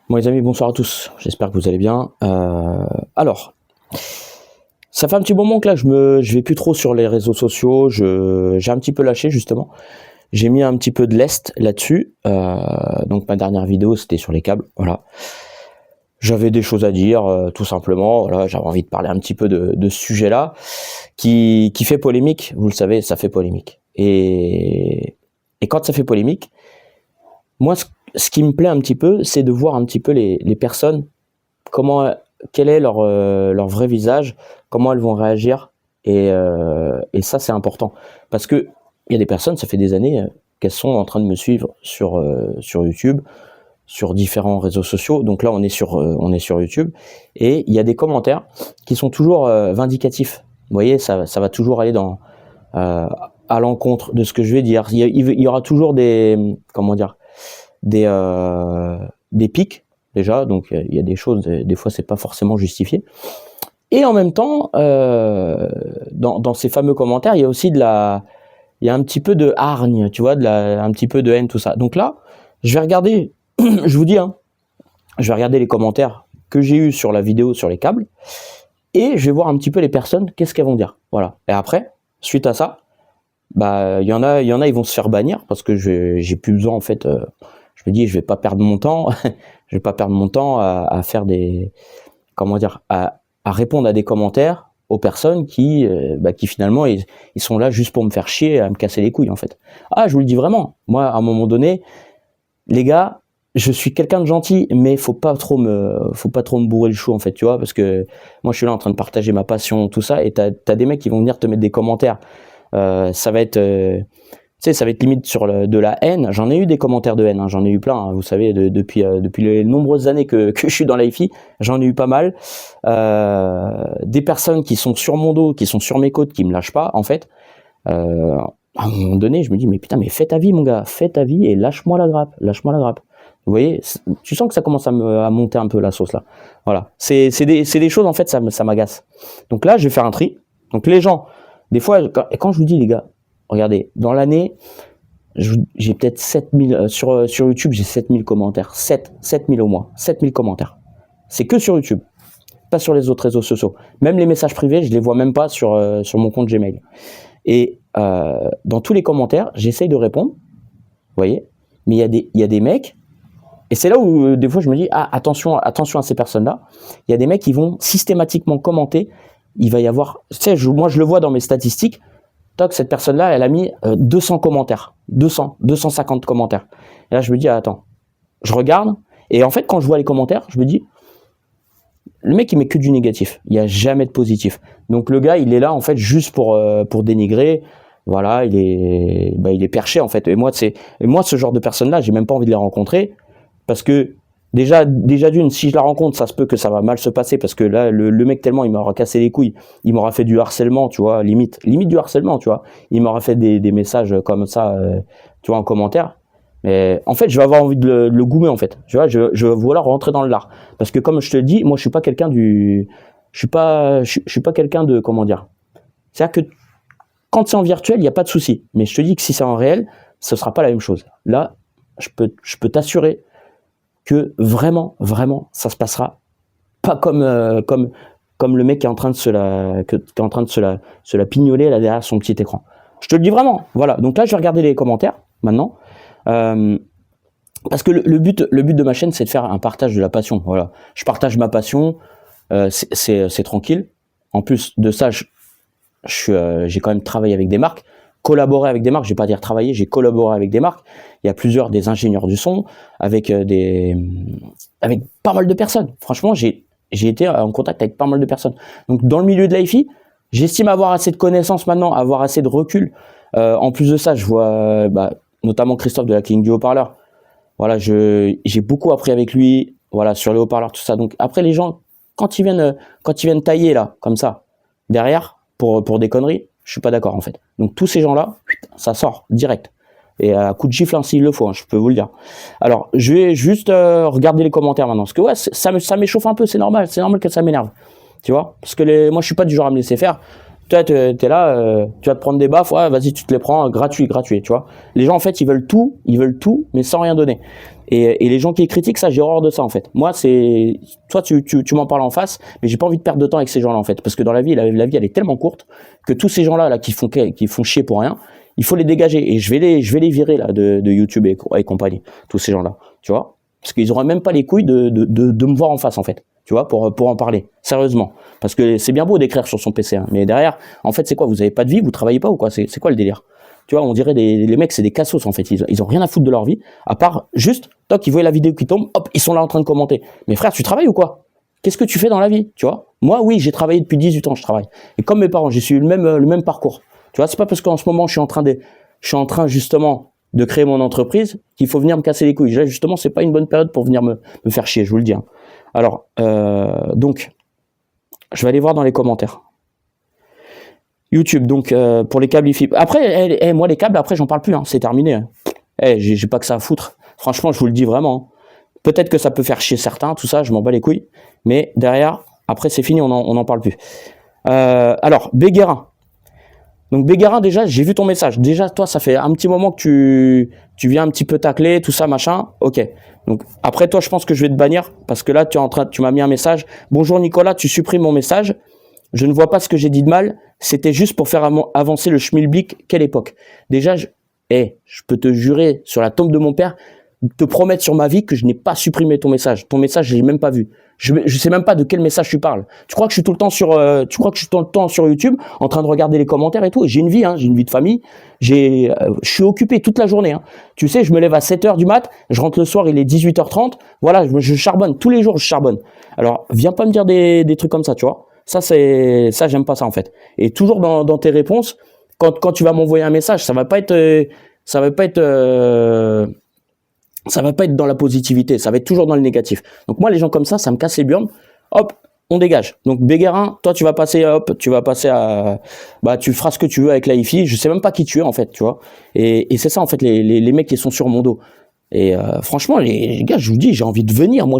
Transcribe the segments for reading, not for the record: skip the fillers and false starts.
Bon les amis, bonsoir à tous, j'espère que vous allez bien. Alors, ça fait un petit moment que là je vais plus trop sur les réseaux sociaux, j'ai un petit peu lâché justement. J'ai mis un petit peu de lest là-dessus, donc ma dernière vidéo c'était sur les câbles, voilà. J'avais des choses à dire, tout simplement, voilà, j'avais envie de parler un petit peu de ce sujet-là, qui fait polémique, vous le savez, ça fait polémique. Et quand ça fait polémique, moi ce qui me plaît un petit peu, c'est de voir un petit peu les personnes, quel est leur vrai visage, comment elles vont réagir, et ça c'est important. Parce que il y a des personnes, ça fait des années qu'elles sont en train de me suivre sur YouTube, sur différents réseaux sociaux. Donc là, on est sur YouTube, et il y a des commentaires qui sont toujours vindicatifs. Vous voyez, ça va toujours aller à l'encontre de ce que je vais dire. Il y aura toujours des pics déjà. Donc il y a des choses, des fois c'est pas forcément justifié. Et en même temps, dans ces fameux commentaires, il y a aussi il y a un petit peu de hargne, tu vois, un petit peu de haine, tout ça. Donc là, je vais regarder, je vous dis, je vais regarder les commentaires que j'ai eu sur la vidéo sur les câbles, et je vais voir un petit peu les personnes, qu'est-ce qu'elles vont dire. Voilà. Et après, suite à ça, bah, il y en a, ils vont se faire bannir, parce que j'ai plus besoin, en fait, je me dis, je vais pas perdre mon temps, je vais pas perdre mon temps à faire à répondre à des commentaires aux personnes qui finalement ils sont là juste pour me faire chier, à me casser les couilles en fait. Ah, je vous le dis vraiment, moi à un moment donné, les gars, je suis quelqu'un de gentil, mais faut pas trop me bourrer le chou en fait, tu vois, parce que moi je suis là en train de partager ma passion, tout ça, et t'as des mecs qui vont venir te mettre des commentaires, ça va être ça va être limite sur de la haine. J'en ai eu des commentaires de haine, hein, j'en ai eu plein, hein, vous savez, depuis les nombreuses années que je suis dans l'AIFI, j'en ai eu pas mal. Des personnes qui sont sur mon dos, qui sont sur mes côtes, qui me lâchent pas, en fait. À un moment donné, je me dis, mais putain, mais fais ta vie, mon gars, fais ta vie et lâche-moi la grappe, lâche-moi la grappe. Vous voyez, tu sens que ça commence à monter un peu la sauce, là. Voilà. C'est des choses, en fait, ça m'agace. Donc là, je vais faire un tri. Donc les gens, des fois, quand je vous dis, les gars, regardez, dans l'année, j'ai peut-être 7000, sur YouTube, j'ai 7000 commentaires. 7000 au moins. 7000 commentaires. C'est que sur YouTube. Pas sur les autres réseaux sociaux. Même les messages privés, je les vois même pas sur mon compte Gmail. Et dans tous les commentaires, j'essaye de répondre. Vous voyez? Mais il y a des mecs, et c'est là où des fois je me dis, ah, attention à ces personnes-là. Il y a des mecs qui vont systématiquement commenter. Il va y avoir, tu sais, moi je le vois dans mes statistiques. Toc, cette personne-là, elle a mis 200 commentaires, 250 commentaires. Et là, je me dis, ah, attends, je regarde, et en fait, quand je vois les commentaires, je me dis, le mec, il met que du négatif, il n'y a jamais de positif. Donc le gars, il est là, en fait, juste pour dénigrer, voilà, il est perché, en fait. Et moi, ce genre de personnes-là, j'ai même pas envie de les rencontrer, parce que, déjà d'une, si je la rencontre, ça se peut que ça va mal se passer, parce que là, le mec, tellement, il m'aura cassé les couilles, il m'aura fait du harcèlement, tu vois, limite du harcèlement, tu vois. Il m'aura fait des messages comme ça, tu vois, en commentaire. Mais en fait, je vais avoir envie de le goumer, en fait. Tu vois, je vais vouloir rentrer dans le lard. Parce que comme je te le dis, moi, je suis pas quelqu'un je suis pas quelqu'un de, comment dire. C'est-à-dire que quand c'est en virtuel, il n'y a pas de souci. Mais je te dis que si c'est en réel, ce sera pas la même chose. Là, je peux t'assurer que vraiment, ça se passera pas comme le mec qui est en train de se la pignoler là derrière son petit écran. Je te le dis vraiment. Voilà. Donc là, je vais regarder les commentaires maintenant, parce que le but de ma chaîne, c'est de faire un partage de la passion. Voilà. Je partage ma passion, c'est tranquille. En plus de ça, j'ai quand même travaillé avec des marques. Collaborer avec des marques, je vais pas dire travailler, j'ai collaboré avec des marques. Il y a des ingénieurs du son, avec pas mal de personnes. Franchement, j'ai été en contact avec pas mal de personnes. Donc dans le milieu de l'AIFI, j'estime avoir assez de connaissances maintenant, avoir assez de recul. En plus de ça, je vois notamment Christophe de la clinique du haut-parleur. Voilà, j'ai beaucoup appris avec lui, voilà, sur les haut-parleurs, tout ça. Donc après, les gens, quand ils viennent tailler là, comme ça, derrière, pour des conneries, je suis pas d'accord en fait. Donc tous ces gens-là, ça sort direct. Et à coup de gifle, hein, s'il le faut, hein, je peux vous le dire. Alors, je vais juste regarder les commentaires maintenant. Parce que ouais, ça m'échauffe un peu, c'est normal que ça m'énerve. Tu vois? Parce que moi, je suis pas du genre à me laisser faire. Toi, t'es là, tu vas te prendre des baffes, ouais, vas-y, tu te les prends gratuit, tu vois. Les gens, en fait, ils veulent tout, mais sans rien donner. Et les gens qui critiquent ça, j'ai horreur de ça, en fait. Moi, c'est, toi, tu m'en parles en face, mais j'ai pas envie de perdre de temps avec ces gens-là, en fait. Parce que dans la vie, la vie, elle est tellement courte que tous ces gens-là, là, qui font chier pour rien, il faut les dégager. Et je vais les virer, là, de YouTube et compagnie. Tous ces gens-là. Tu vois? Parce qu'ils auraient même pas les couilles de me voir en face, en fait. Tu vois, pour en parler. Sérieusement. Parce que c'est bien beau d'écrire sur son PC, hein, mais derrière, en fait, c'est quoi? Vous avez pas de vie, vous travaillez pas ou quoi? C'est quoi le délire? Tu vois, on dirait les mecs, c'est des cassos, en fait. Ils ont rien à foutre de leur vie, à part juste, toc, ils voient la vidéo qui tombe, hop, ils sont là en train de commenter. Mais frère, tu travailles ou quoi? Qu'est-ce que tu fais dans la vie? Tu vois? Moi, oui, j'ai travaillé depuis 18 ans, je travaille. Et comme mes parents, j'ai suivi le même parcours. Tu vois, c'est pas parce qu'en ce moment, je suis en train, justement, de créer mon entreprise qu'il faut venir me casser les couilles. Là, justement, c'est pas une bonne période pour venir me faire chier, je vous le dis, hein. Alors, donc, je vais aller voir dans les commentaires. YouTube, donc, pour les câbles IFI. Après, moi, les câbles, après, j'en parle plus, hein, c'est terminé. Hein. J'ai pas que ça à foutre. Franchement, je vous le dis vraiment. Hein. Peut-être que ça peut faire chier certains, tout ça, je m'en bats les couilles. Mais derrière, après, c'est fini, on en parle plus. Alors, Béguerin. Donc, Béguerin, déjà, j'ai vu ton message. Déjà, toi, ça fait un petit moment que tu viens un petit peu tacler, tout ça, machin. Ok. Donc, après, toi, je pense que je vais te bannir parce que là, tu m'as mis un message. Bonjour Nicolas, tu supprimes mon message. Je ne vois pas ce que j'ai dit de mal. C'était juste pour faire avancer le schmilblick. Quelle époque? Déjà, je peux te jurer sur la tombe de mon père, te promettre sur ma vie que je n'ai pas supprimé ton message. Ton message, je l'ai même pas vu. Je sais même pas de quel message tu parles. Tu crois que je suis tout le temps sur YouTube en train de regarder les commentaires et tout. J'ai une vie, hein, j'ai une vie de famille. Je suis occupé toute la journée. Hein. Tu sais, je me lève à 7h du mat, je rentre le soir, il est 18h30. Voilà, je charbonne tous les jours, je charbonne. Alors, viens pas me dire des trucs comme ça, tu vois. Ça, j'aime pas ça en fait. Et toujours dans tes réponses, quand tu vas m'envoyer un message, ça va pas être dans la positivité, ça va être toujours dans le négatif. Donc moi, les gens comme ça me casse les burnes. Hop, on dégage. Donc Béguerin, toi, tu vas passer à, tu feras ce que tu veux avec la hi-fi. Je sais même pas qui tu es en fait, tu vois. Et c'est ça en fait, les mecs qui sont sur mon dos. Et franchement, les gars, je vous dis, j'ai envie de venir. Moi,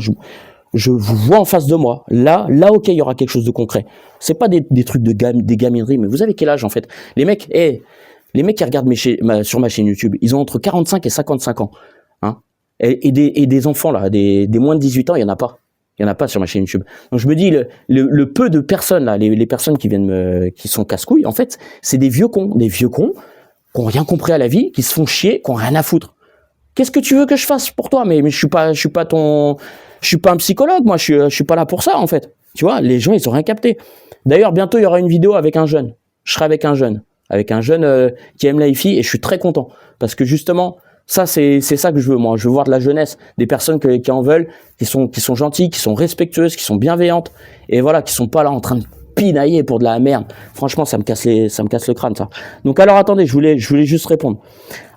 je vous vois en face de moi. Là, ok, il y aura quelque chose de concret. C'est pas des trucs des gamineries, mais vous avez quel âge en fait? Les mecs qui regardent sur ma chaîne YouTube, ils ont entre 45 et 55 ans. Hein, et des enfants là, des moins de 18 ans, il y en a pas. Il y en a pas sur ma chaîne YouTube. Donc je me dis le peu de personnes là, les personnes qui qui sont casse-couilles, en fait, c'est des vieux cons qui ont rien compris à la vie, qui se font chier, qui ont rien à foutre. Qu'est-ce que tu veux que je fasse pour toi? Mais je suis pas un psychologue, moi, je suis pas là pour ça, en fait. Tu vois, les gens, ils ont rien capté. D'ailleurs, bientôt, il y aura une vidéo avec un jeune. Je serai avec un jeune qui aime la hi-fi et je suis très content. Parce que justement, ça, c'est ça que je veux, moi. Je veux voir de la jeunesse, des personnes qui en veulent, qui sont gentilles, qui sont respectueuses, qui sont bienveillantes et voilà, qui sont pas là en train de pinailler pour de la merde. Franchement, ça me casse le crâne, ça. Donc, alors, attendez, je voulais juste répondre.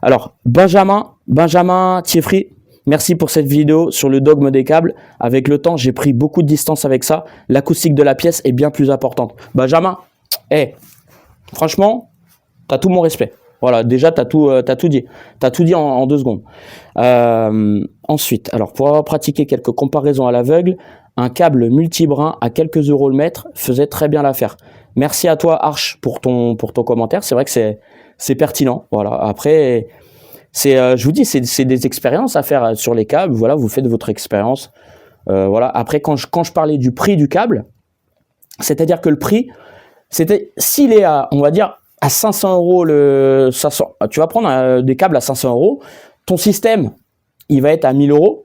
Alors, Benjamin Thieffry, merci pour cette vidéo sur le dogme des câbles. Avec le temps, j'ai pris beaucoup de distance avec ça. L'acoustique de la pièce est bien plus importante. Benjamin, franchement, t'as tout mon respect. Voilà, déjà, t'as tout dit. T'as tout dit en 2 secondes. Ensuite, alors, pour avoir pratiqué quelques comparaisons à l'aveugle, un câble multibrin à quelques euros le mètre faisait très bien l'affaire. Merci à toi, Arch, pour ton commentaire. C'est vrai que c'est pertinent. Voilà. Après, je vous dis, c'est des expériences à faire sur les câbles. Voilà, vous faites votre expérience. Voilà. Après, quand je parlais du prix du câble, c'est-à-dire que le prix, c'était, s'il est on va dire, à 500 euros tu vas prendre des câbles à 500 euros, ton système, il va être à 1000 euros.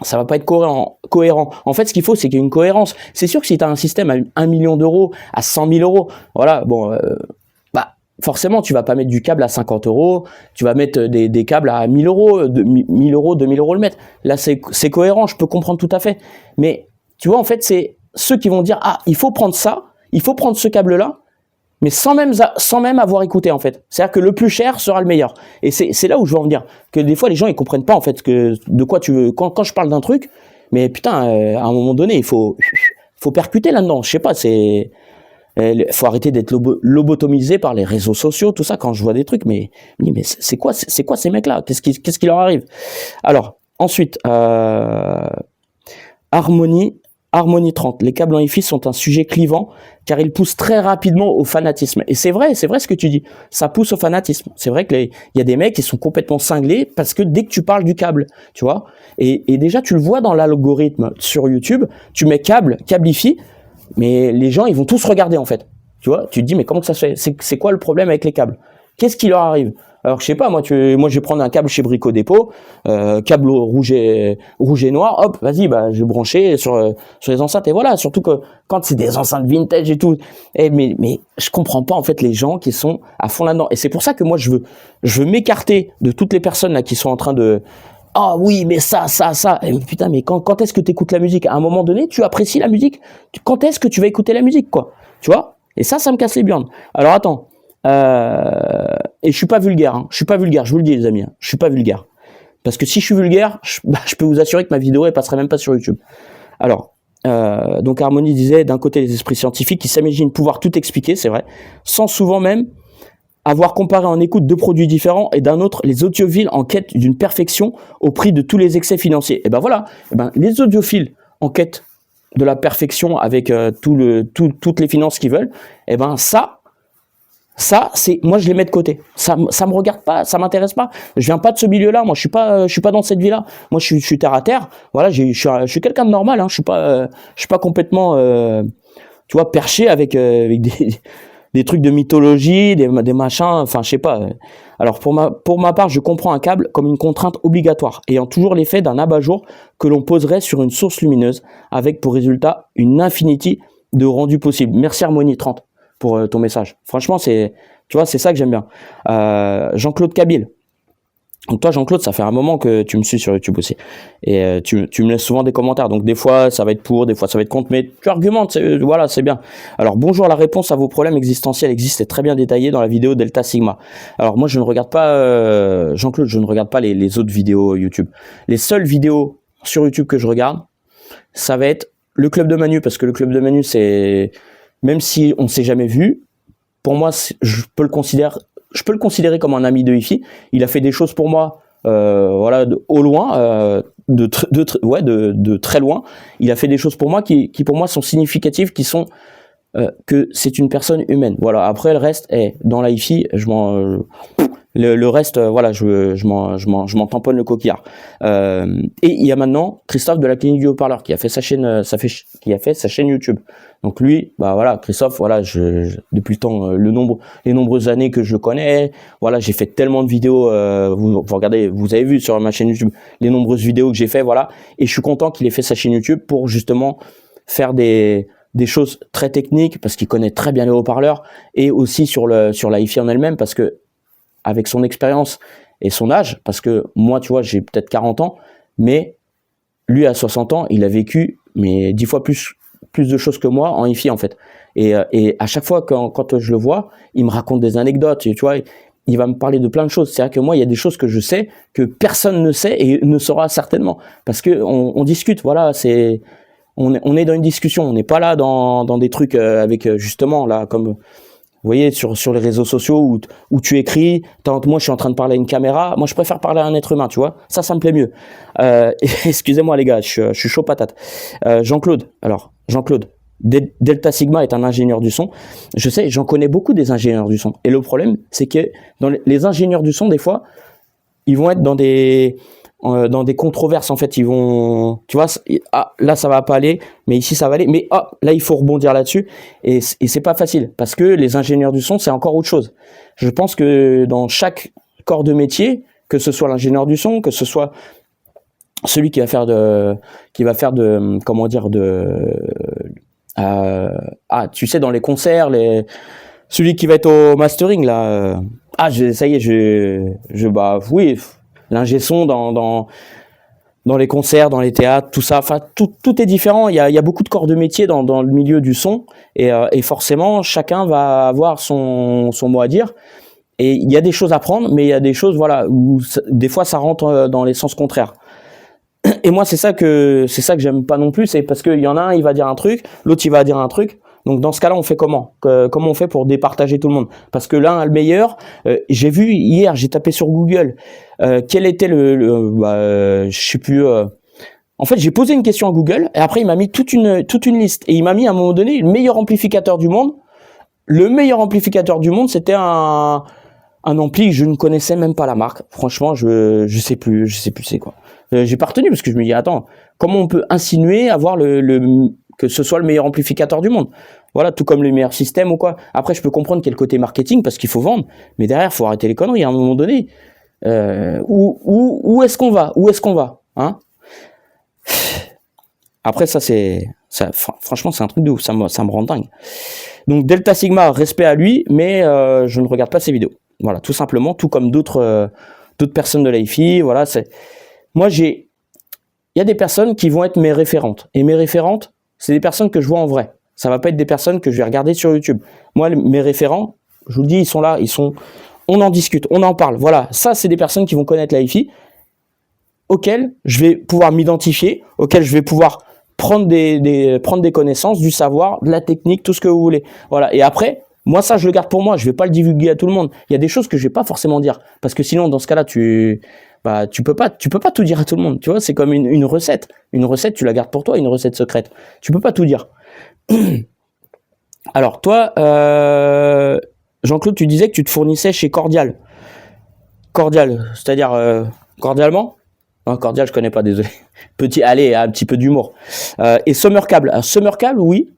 Ça va pas être cohérent. En fait, ce qu'il faut, c'est qu'il y ait une cohérence. C'est sûr que si tu as un système à 1 million d'euros, à 100 000 euros, voilà, bon, forcément, tu vas pas mettre du câble à 50 euros, tu vas mettre des câbles à 1000 euros, 1000 euros, 2000 euros le mètre. Là, c'est cohérent, je peux comprendre tout à fait. Mais, tu vois, en fait, c'est ceux qui vont dire, il faut prendre ça, il faut prendre ce câble-là, mais sans même avoir écouté, en fait. C'est-à-dire que le plus cher sera le meilleur. Et c'est là où je veux en venir. Que des fois, les gens, ils comprennent pas, en fait, de quoi tu veux. Quand je parle d'un truc, mais putain, à un moment donné, il faut percuter là-dedans. Je sais pas, faut arrêter d'être lobotomisé par les réseaux sociaux, tout ça, quand je vois des trucs. Mais c'est quoi ces mecs-là? Qu'est-ce qui leur arrive? Alors, ensuite, Harmonie Harmonie 30. Les câbles en Hi-Fi sont un sujet clivant car ils poussent très rapidement au fanatisme. Et c'est vrai ce que tu dis. Ça pousse au fanatisme. C'est vrai que il y a des mecs qui sont complètement cinglés parce que dès que tu parles du câble, tu vois. Et déjà, tu le vois dans l'algorithme sur YouTube. Tu mets câble Hi-Fi, mais les gens, ils vont tous regarder en fait. Tu vois, tu te dis, mais comment que ça se fait? C'est quoi le problème avec les câbles? Qu'est-ce qui leur arrive? Alors, je sais pas, moi, je vais prendre un câble chez Brico Dépôt, câble rouge et noir, hop, vas-y, bah, je vais brancher sur les enceintes, et voilà. Surtout que quand c'est des enceintes vintage et tout, mais je comprends pas, en fait, les gens qui sont à fond là-dedans. Et c'est pour ça que moi, je veux m'écarter de toutes les personnes là qui sont en train de, ah oui, mais ça. Et putain, mais quand est-ce que tu écoutes la musique? À un moment donné, tu apprécies la musique? Quand est-ce que tu vas écouter la musique, quoi? Tu vois? Et ça me casse les burnes. Alors, attends. Et je suis pas vulgaire, hein. Je suis pas vulgaire, je vous le dis les amis, hein. Je suis pas vulgaire. Parce que si je suis vulgaire, je peux vous assurer que ma vidéo elle passerait même pas sur YouTube. Alors, donc Harmonie disait d'un côté les esprits scientifiques qui s'imaginent pouvoir tout expliquer, c'est vrai, sans souvent même avoir comparé en écoute deux produits différents, et d'un autre les audiophiles en quête d'une perfection au prix de tous les excès financiers. Et ben voilà, les audiophiles en quête de la perfection avec toutes les finances qu'ils veulent, et ben ça, c'est, moi, je les mets de côté. Ça me regarde pas, ça m'intéresse pas. Je viens pas de ce milieu-là. Moi, je suis pas dans cette vie-là. Moi, je suis terre à terre. Voilà, je suis quelqu'un de normal, hein. Je suis pas complètement, tu vois, perché avec des trucs de mythologie, des machins. Enfin, je sais pas. Alors, pour ma part, je comprends un câble comme une contrainte obligatoire, ayant toujours l'effet d'un abat-jour que l'on poserait sur une source lumineuse, avec pour résultat une infinité de rendus possibles. Merci Harmonie 30. Pour ton message. Franchement, tu vois, c'est ça que j'aime bien. Jean-Claude Kabil. Donc toi, Jean-Claude, ça fait un moment que tu me suis sur YouTube aussi. Et tu me laisses souvent des commentaires. Donc des fois, ça va être pour, des fois, ça va être contre. Mais tu argumentes, voilà, c'est bien. Alors bonjour, la réponse à vos problèmes existentiels existe et très bien détaillée dans la vidéo Delta Sigma. Alors moi, je ne regarde pas, Jean-Claude, je ne regarde pas les autres vidéos YouTube. Les seules vidéos sur YouTube que je regarde, ça va être le Club de Manu. Parce que le Club de Manu, c'est... Même si on ne s'est jamais vu, pour moi, je peux le considérer comme un ami de Hi-Fi. Il a fait des choses pour moi, voilà, au loin, de très loin. Il a fait des choses pour moi qui pour moi sont significatives, qui sont que c'est une personne humaine. Voilà. Après, le reste est dans la Hi-Fi. Le reste, voilà, je m'en tamponne le coquillard. Et il y a maintenant Christophe de la clinique du haut-parleur qui a fait sa chaîne YouTube. Donc lui, bah voilà, Christophe, voilà, depuis le temps, les nombreuses années que je le connais, voilà, j'ai fait tellement de vidéos. Vous regardez, vous avez vu sur ma chaîne YouTube les nombreuses vidéos que j'ai fait, voilà. Et je suis content qu'il ait fait sa chaîne YouTube pour justement faire des choses très techniques, parce qu'il connaît très bien les haut-parleurs, et aussi sur la Hi-Fi en elle-même, parce que avec son expérience et son âge, parce que moi, tu vois, j'ai peut-être 40 ans, mais lui, à 60 ans, il a vécu 10 fois plus de choses que moi en Hi-Fi, en fait. Et à chaque fois, quand je le vois, il me raconte des anecdotes, tu vois, il va me parler de plein de choses. C'est-à-dire que moi, il y a des choses que je sais, que personne ne sait et ne saura certainement. Parce que on discute, voilà, on est dans une discussion, on n'est pas là dans des trucs avec, justement, là, comme... Vous voyez, sur les réseaux sociaux où tu écris, moi je suis en train de parler à une caméra, moi je préfère parler à un être humain, tu vois, ça me plaît mieux. Excusez-moi les gars, je suis chaud patate. Jean-Claude, Delta Sigma est un ingénieur du son. Je sais, j'en connais beaucoup des ingénieurs du son. Et le problème, c'est que les ingénieurs du son, des fois, ils vont être dans des controverses, en fait. Ils vont, tu vois, là ça va pas aller, mais ici ça va aller, mais là il faut rebondir là-dessus, et c'est pas facile, parce que les ingénieurs du son, c'est encore autre chose. Je pense que dans chaque corps de métier, que ce soit l'ingénieur du son, que ce soit celui qui va faire comment dire, tu sais, dans les concerts, celui qui va être au mastering là, ça y est, bah oui, l'ingé son dans les concerts, dans les théâtres, tout ça, enfin tout est différent. Il y a beaucoup de corps de métier dans le milieu du son, et forcément chacun va avoir son mot à dire. Et il y a des choses à prendre, mais il y a des choses, voilà, où des fois ça rentre dans les sens contraires. Et moi c'est ça que j'aime pas non plus, c'est parce qu'il y en a un, il va dire un truc, l'autre il va dire un truc. Donc dans ce cas-là, on fait comment on fait pour départager tout le monde? Parce que l'un a le meilleur. J'ai vu hier, j'ai tapé sur Google quel était je sais plus, En fait, j'ai posé une question à Google et après, il m'a mis toute une liste. Et il m'a mis à un moment donné le meilleur amplificateur du monde. Le meilleur amplificateur du monde, c'était un ampli, je ne connaissais même pas la marque. Franchement, je sais plus c'est quoi. J'ai pas retenu parce que je me dis, attends, comment on peut insinuer avoir que ce soit le meilleur amplificateur du monde? Voilà, tout comme le meilleur système ou quoi. Après, je peux comprendre qu'il y a le côté marketing parce qu'il faut vendre, mais derrière, faut arrêter les conneries à un moment donné. Où est-ce qu'on va? Où est-ce qu'on va? Hein? Après, franchement, c'est un truc de ouf, ça me rend dingue. Donc, Delta Sigma, respect à lui, mais je ne regarde pas ses vidéos. Voilà, tout simplement, tout comme d'autres personnes de l'AIFI. Voilà, moi, il y a des personnes qui vont être mes référentes. Et mes référentes, c'est des personnes que je vois en vrai. Ça va pas être des personnes que je vais regarder sur YouTube. Moi, mes référents, je vous le dis, ils sont là, on en discute, on en parle. Voilà, ça, c'est des personnes qui vont connaître l'AIFI, auxquelles je vais pouvoir m'identifier, auxquelles je vais pouvoir prendre des connaissances, du savoir, de la technique, tout ce que vous voulez. Voilà. Et après, moi, ça, je le garde pour moi. Je vais pas le divulguer à tout le monde. Il y a des choses que je vais pas forcément dire. Parce que sinon, dans ce cas-là, tu peux pas tout dire à tout le monde. Tu vois, c'est comme une recette. Une recette, tu la gardes pour toi, une recette secrète. Tu peux pas tout dire. Alors, toi, Jean-Claude, tu disais que tu te fournissais chez Cordial. Cordial, c'est-à-dire cordialement? Non, Cordial, je connais pas, désolé. Allez, un petit peu d'humour. Et Summer Cable. Alors, Summer Cable, oui.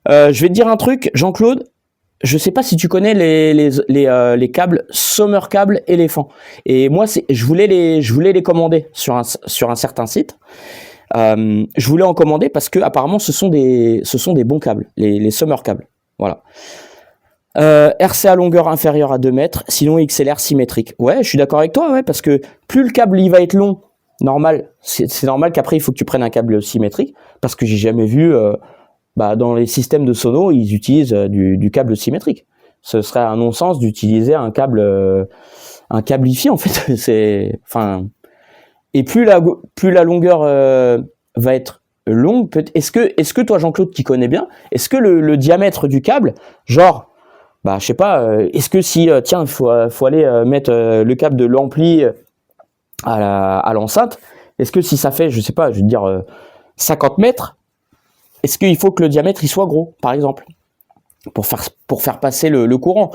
Je vais te dire un truc, Jean-Claude. Je sais pas si tu connais les câbles Summer Cable éléphant. Et moi, je voulais les commander sur un certain site. Je voulais en commander parce que apparemment ce sont des bons câbles, les Summer Cable. Voilà. RCA longueur inférieure à 2 mètres, sinon XLR symétrique. Ouais, je suis d'accord avec toi, ouais, parce que plus le câble il va être long, normal, c'est normal qu'après il faut que tu prennes un câble symétrique, parce que j'ai jamais vu, dans les systèmes de sono, ils utilisent du câble symétrique. Ce serait un non-sens d'utiliser un câble Wi-Fi en fait. Et plus la longueur va être longue, est-ce que toi Jean-Claude qui connais bien, est-ce que le diamètre du câble, genre je sais pas, est-ce que si tiens il faut aller mettre le câble de l'ampli à l'enceinte, est-ce que si ça fait, je sais pas, je veux dire 50 mètres, est-ce qu'il faut que le diamètre il soit gros, par exemple, pour faire passer le courant?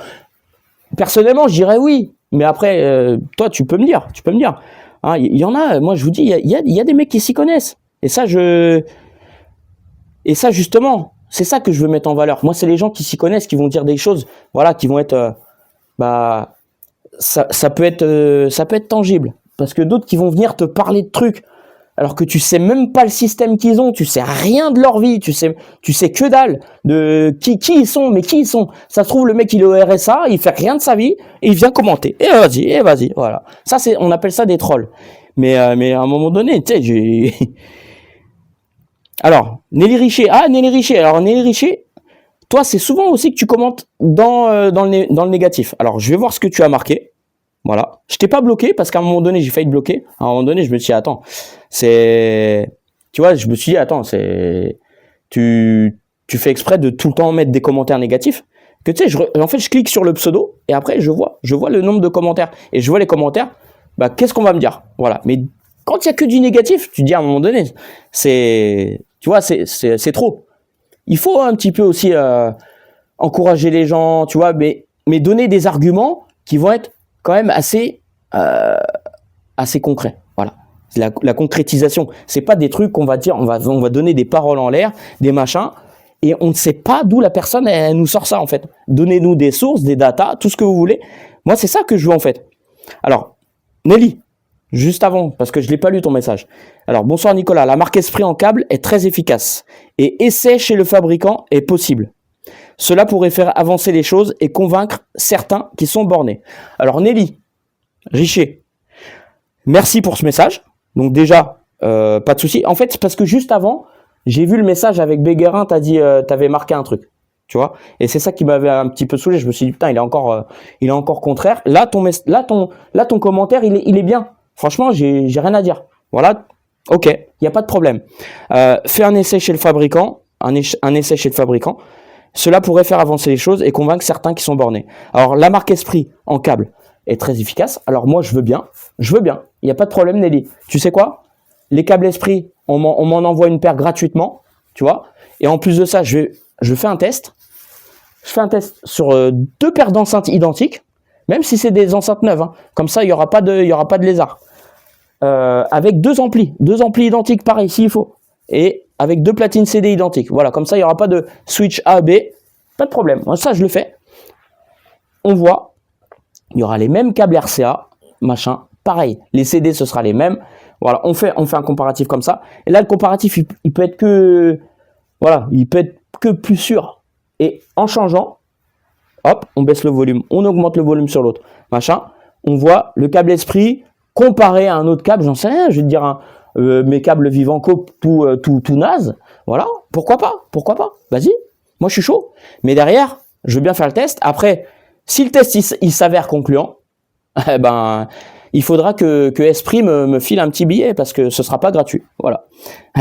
Personnellement, je dirais oui, mais après, toi, tu peux me dire. Hein, il y en a, moi je vous dis, il y a des mecs qui s'y connaissent. Et ça, justement, c'est ça que je veux mettre en valeur. Moi, c'est les gens qui s'y connaissent, qui vont dire des choses, voilà, qui vont être, ça peut être tangible. Parce que d'autres qui vont venir te parler de trucs, alors que tu sais même pas le système qu'ils ont, tu sais rien de leur vie, tu sais que dalle de qui ils sont, mais qui ils sont. Ça se trouve, le mec il est au RSA, il fait rien de sa vie, et il vient commenter. Et vas-y, voilà. Ça on appelle ça des trolls. Mais à un moment donné, tu sais, Alors, Nelly Richer. Alors Nelly Richer, toi c'est souvent aussi que tu commentes dans le négatif. Alors, je vais voir ce que tu as marqué. Voilà. Je t'ai pas bloqué parce qu'à un moment donné, j'ai failli te bloquer. À un moment donné, je me suis dit, attends, tu fais exprès de tout le temps mettre des commentaires négatifs. Que tu sais, en fait, je clique sur le pseudo et après, je vois le nombre de commentaires. Et je vois les commentaires, qu'est-ce qu'on va me dire? Voilà. Mais quand il y a que du négatif, tu te dis à un moment donné, c'est trop. Il faut un petit peu aussi encourager les gens, tu vois, mais donner des arguments qui vont être quand même assez concret. Voilà. La concrétisation. C'est pas des trucs qu'on va dire, on va donner des paroles en l'air, des machins, et on ne sait pas d'où la personne elle nous sort ça en fait. Donnez-nous des sources, des datas, tout ce que vous voulez. Moi, c'est ça que je veux en fait. Alors, Nelly, juste avant, parce que je l'ai pas lu ton message. Alors, bonsoir Nicolas, la marque Esprit en câble est très efficace et essai chez le fabricant est possible. Cela pourrait faire avancer les choses et convaincre certains qui sont bornés. Alors Nelly Richer, merci pour ce message. Donc déjà, pas de souci. En fait, parce que juste avant, j'ai vu le message avec Béguerin, t'avais marqué un truc, tu vois. Et c'est ça qui m'avait un petit peu saoulé. Je me suis dit putain, il est encore contraire. Là, ton commentaire, il est bien. Franchement, j'ai rien à dire. Voilà, ok, il y a pas de problème. Fais un essai chez le fabricant, un essai chez le fabricant. Cela pourrait faire avancer les choses et convaincre certains qui sont bornés. Alors, la marque Esprit en câble est très efficace. Alors, moi, je veux bien. Il n'y a pas de problème, Nelly. Tu sais quoi? les câbles Esprit, on m'en envoie une paire gratuitement, tu vois. Et en plus de ça, je fais un test. Je fais un test sur 2 paires d'enceintes identiques, même si c'est des enceintes neuves. Hein. Comme ça, il y aura pas de lézard. Avec 2 amplis identiques, pareil, s'il faut. Et avec 2 platines CD identiques. Voilà, comme ça, il n'y aura pas de switch A, B. Pas de problème. Moi, ça, je le fais. On voit, il y aura les mêmes câbles RCA, machin, pareil. Les CD, ce sera les mêmes. Voilà, on fait un comparatif comme ça. Et là, le comparatif, il peut être que, voilà, il peut être que plus sûr. Et en changeant, hop, on baisse le volume, on augmente le volume sur l'autre, machin. On voit le câble Esprit comparé à un autre câble, j'en sais rien, je vais te dire mes câbles Vivanco tout naze. Voilà, pourquoi pas, vas-y, moi je suis chaud. Mais derrière, je veux bien faire le test. Après, si le test il s'avère concluant, eh ben, il faudra que Esprit me file un petit billet parce que ce sera pas gratuit. Voilà.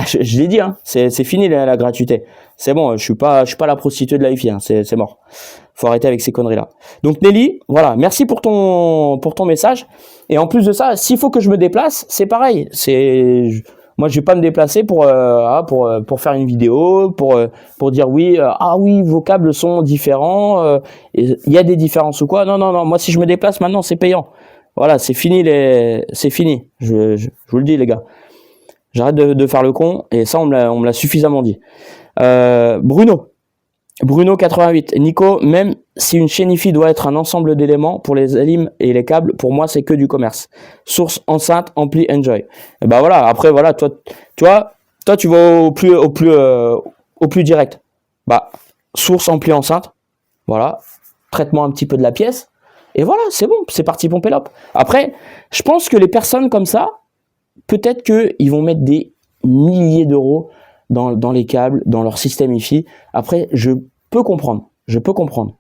Je l'ai dit, hein, c'est fini la gratuité. C'est bon, je suis pas la prostituée de la hi-fi, hein, c'est mort. Faut arrêter avec ces conneries là. Donc Nelly, voilà, merci pour ton message. Et en plus de ça, s'il faut que je me déplace, c'est pareil. Moi je vais pas me déplacer pour faire une vidéo, pour dire oui, oui, vos câbles sont différents, il y a des différences ou quoi. Non, moi si je me déplace maintenant, c'est payant. Voilà, c'est fini c'est fini. Je vous le dis les gars. J'arrête de faire le con et ça on me l'a suffisamment dit. Bruno 88. Nico, même si une chaîne hi-fi doit être un ensemble d'éléments pour les alims et les câbles, pour moi c'est que du commerce. Source, enceinte, ampli, enjoy. Et ben voilà, après voilà, toi tu vas au plus direct. Bah, source, ampli, enceinte. Voilà, traitement un petit peu de la pièce. Et voilà, c'est bon, c'est parti pomper l'op. Après, je pense que les personnes comme ça, peut-être qu'ils vont mettre des milliers d'euros dans les câbles, dans leur système hi-fi. Après, je peux comprendre.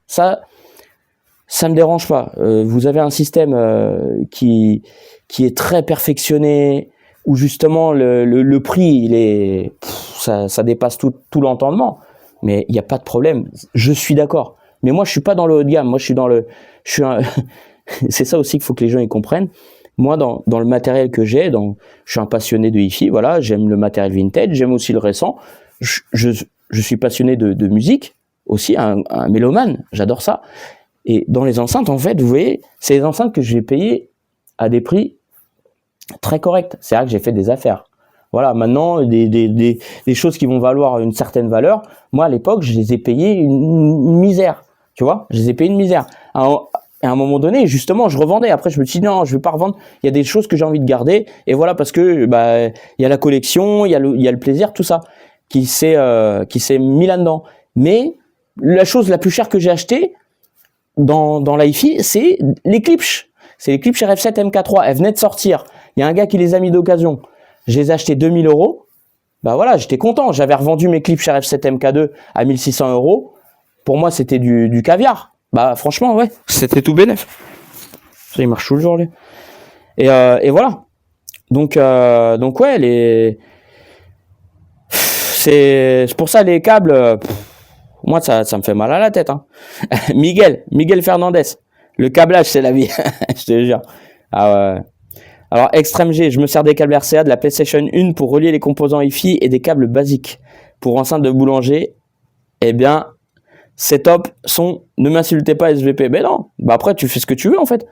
Ça me dérange pas. Vous avez un système qui est très perfectionné, où justement le prix, ça dépasse tout l'entendement. Mais il n'y a pas de problème. Je suis d'accord. Mais moi, je suis pas dans le haut de gamme. Moi, c'est ça aussi qu'il faut que les gens y comprennent. Moi, dans le matériel que j'ai, je suis un passionné de hi-fi, voilà, j'aime le matériel vintage, j'aime aussi le récent. Je suis passionné de musique, aussi un mélomane, j'adore ça. Et dans les enceintes, en fait, vous voyez, c'est les enceintes que j'ai payées à des prix très corrects. C'est là que j'ai fait des affaires. Voilà, maintenant, des choses qui vont valoir une certaine valeur, moi, à l'époque, je les ai payées une misère. Tu vois, je les ai payées une misère. Et à un moment donné, justement, je revendais. Après, je me suis dit non, je vais pas revendre. Il y a des choses que j'ai envie de garder. Et voilà, parce que il y a la collection, il y a le plaisir, tout ça qui s'est mis là-dedans. Mais la chose la plus chère que j'ai achetée dans la hi-fi, c'est les Klipsch. C'est les Klipsch RF7 MK3. Elles venaient de sortir. Il y a un gars qui les a mis d'occasion. Je les ai achetés 2000 €. Bah voilà, j'étais content. J'avais revendu mes Klipsch RF7 MK2 à 1600 €. Pour moi, c'était du caviar. Bah franchement, ouais, c'était tout bénef. Ça, il marche tout le jour, lui. Et voilà. Donc ouais, c'est pour ça les câbles. Moi, ça me fait mal à la tête. Hein. Miguel Fernandez. Le câblage, c'est la vie. Je te jure. Ah ouais. Alors, Extreme G, je me sers des câbles RCA de la PlayStation 1 pour relier les composants hi-fi et des câbles basiques. Pour enceinte de boulanger, eh bien, c'est top. Ne m'insultez pas SVP. Ben non. Bah après, tu fais ce que tu veux, en fait.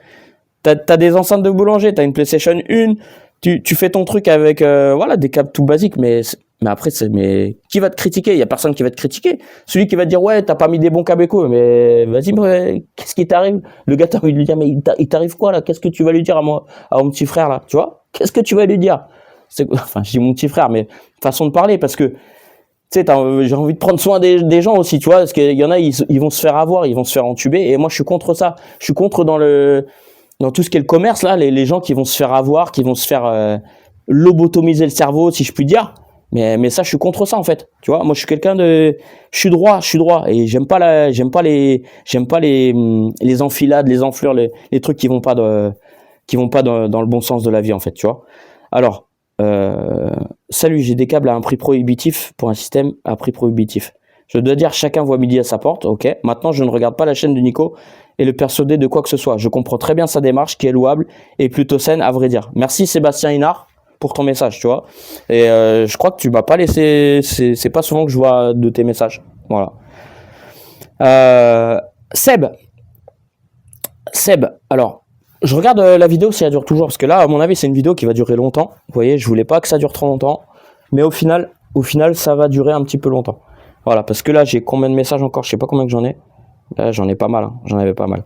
T'as des enceintes de boulanger, t'as une PlayStation 1, tu fais ton truc avec, des câbles tout basiques, mais après, qui va te critiquer? Il y a personne qui va te critiquer. Celui qui va te dire, ouais, t'as pas mis des bons câbles éco, mais vas-y, qu'est-ce qui t'arrive? Le gars, t'as envie de lui dire, mais il t'arrive quoi, là? Qu'est-ce que tu vas lui dire à mon petit frère, là? Tu vois? Qu'est-ce que tu vas lui dire? Enfin, je dis mon petit frère, mais façon de parler, parce que, tu sais, j'ai envie de prendre soin des gens aussi, tu vois, parce qu'il y en a, ils vont se faire avoir, ils vont se faire entuber, et moi, je suis contre ça. Je suis contre dans tout ce qui est le commerce, là, les gens qui vont se faire avoir, qui vont se faire lobotomiser le cerveau, si je puis dire. Mais ça, je suis contre ça, en fait. Tu vois, moi, je suis quelqu'un je suis droit, et j'aime pas les enfilades, les enflures, les trucs qui vont pas dans le bon sens de la vie, en fait, tu vois. Alors, salut, j'ai des câbles à un prix prohibitif pour un système à prix prohibitif. Je dois dire, chacun voit midi à sa porte, ok. Maintenant, je ne regarde pas la chaîne de Nico et le persuader de quoi que ce soit. Je comprends très bien sa démarche qui est louable et plutôt saine, à vrai dire. Merci Sébastien Hinard. pour ton message, tu vois. Et je crois que tu m'as pas laissé, c'est pas souvent que je vois de tes messages. Voilà. Seb, alors, je regarde la vidéo si elle dure toujours, parce que là, à mon avis, c'est une vidéo qui va durer longtemps. Vous voyez, je voulais pas que ça dure trop longtemps, mais au final, ça va durer un petit peu longtemps. Voilà, parce que là, j'ai combien de messages encore? Je sais pas combien que j'en ai. Là, j'en ai pas mal, hein. J'en avais pas mal.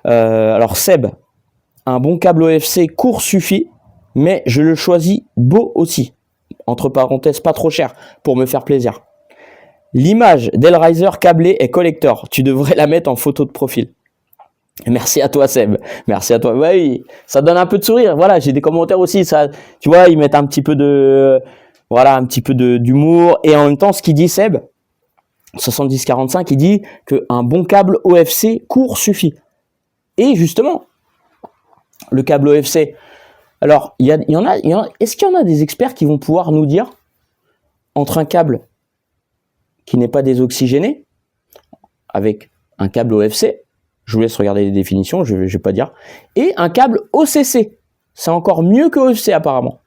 Alors, Seb, un bon câble OFC court suffit, mais je le choisis beau aussi. Entre parenthèses, pas trop cher, pour me faire plaisir. L'image d'Hellraiser câblé est collector. Tu devrais la mettre en photo de profil. Merci à toi, Seb. Merci à toi. Oui, ça donne un peu de sourire. Voilà, j'ai des commentaires aussi. Ça, tu vois, ils mettent un petit peu de, voilà, un petit peu d'humour. Et en même temps, ce qu'il dit, Seb, 7045, il dit qu'un bon câble OFC court suffit. Et justement, le câble OFC. Alors, est-ce qu'il y en a des experts qui vont pouvoir nous dire entre un câble qui n'est pas désoxygéné avec un câble OFC, je vous laisse regarder les définitions, je vais pas dire, et un câble OCC. C'est encore mieux que OFC apparemment.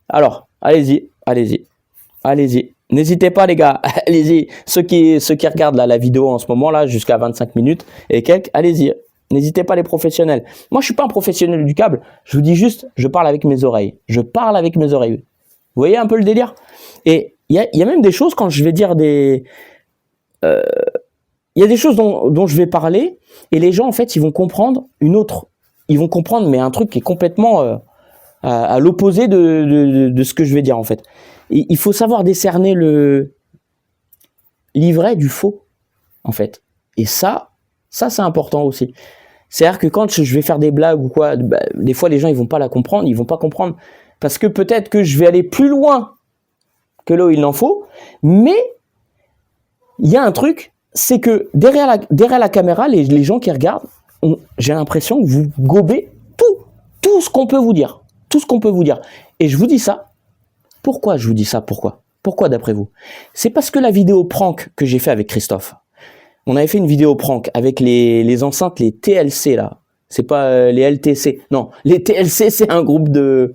Alors, allez-y. N'hésitez pas les gars, allez-y. Ceux qui regardent là, la vidéo en ce moment là, jusqu'à 25 minutes et quelques, allez-y. N'hésitez pas les professionnels. Moi, je suis pas un professionnel du câble. Je vous dis juste, je parle avec mes oreilles. Vous voyez un peu le délire? Et il y a même des choses quand je vais dire des... il y a des choses dont je vais parler et les gens, en fait, ils vont comprendre une autre. Ils vont comprendre, mais un truc qui est complètement à l'opposé de ce que je vais dire, en fait. Et il faut savoir décerner le vrai du faux, en fait. Et ça c'est important aussi. C'est-à-dire que quand je vais faire des blagues ou quoi, bah, des fois, les gens, ils vont pas comprendre. Parce que peut-être que je vais aller plus loin que là où il en faut, mais il y a un truc, c'est que derrière la caméra, les gens qui regardent, j'ai l'impression que vous gobez tout ce qu'on peut vous dire. Tout ce qu'on peut vous dire. Et je vous dis ça. Pourquoi je vous dis ça? Pourquoi d'après vous? C'est parce que la vidéo prank que j'ai fait avec Christophe, on avait fait une vidéo prank avec les enceintes, les TLC là. C'est pas les LTC. Non, les TLC, c'est un groupe de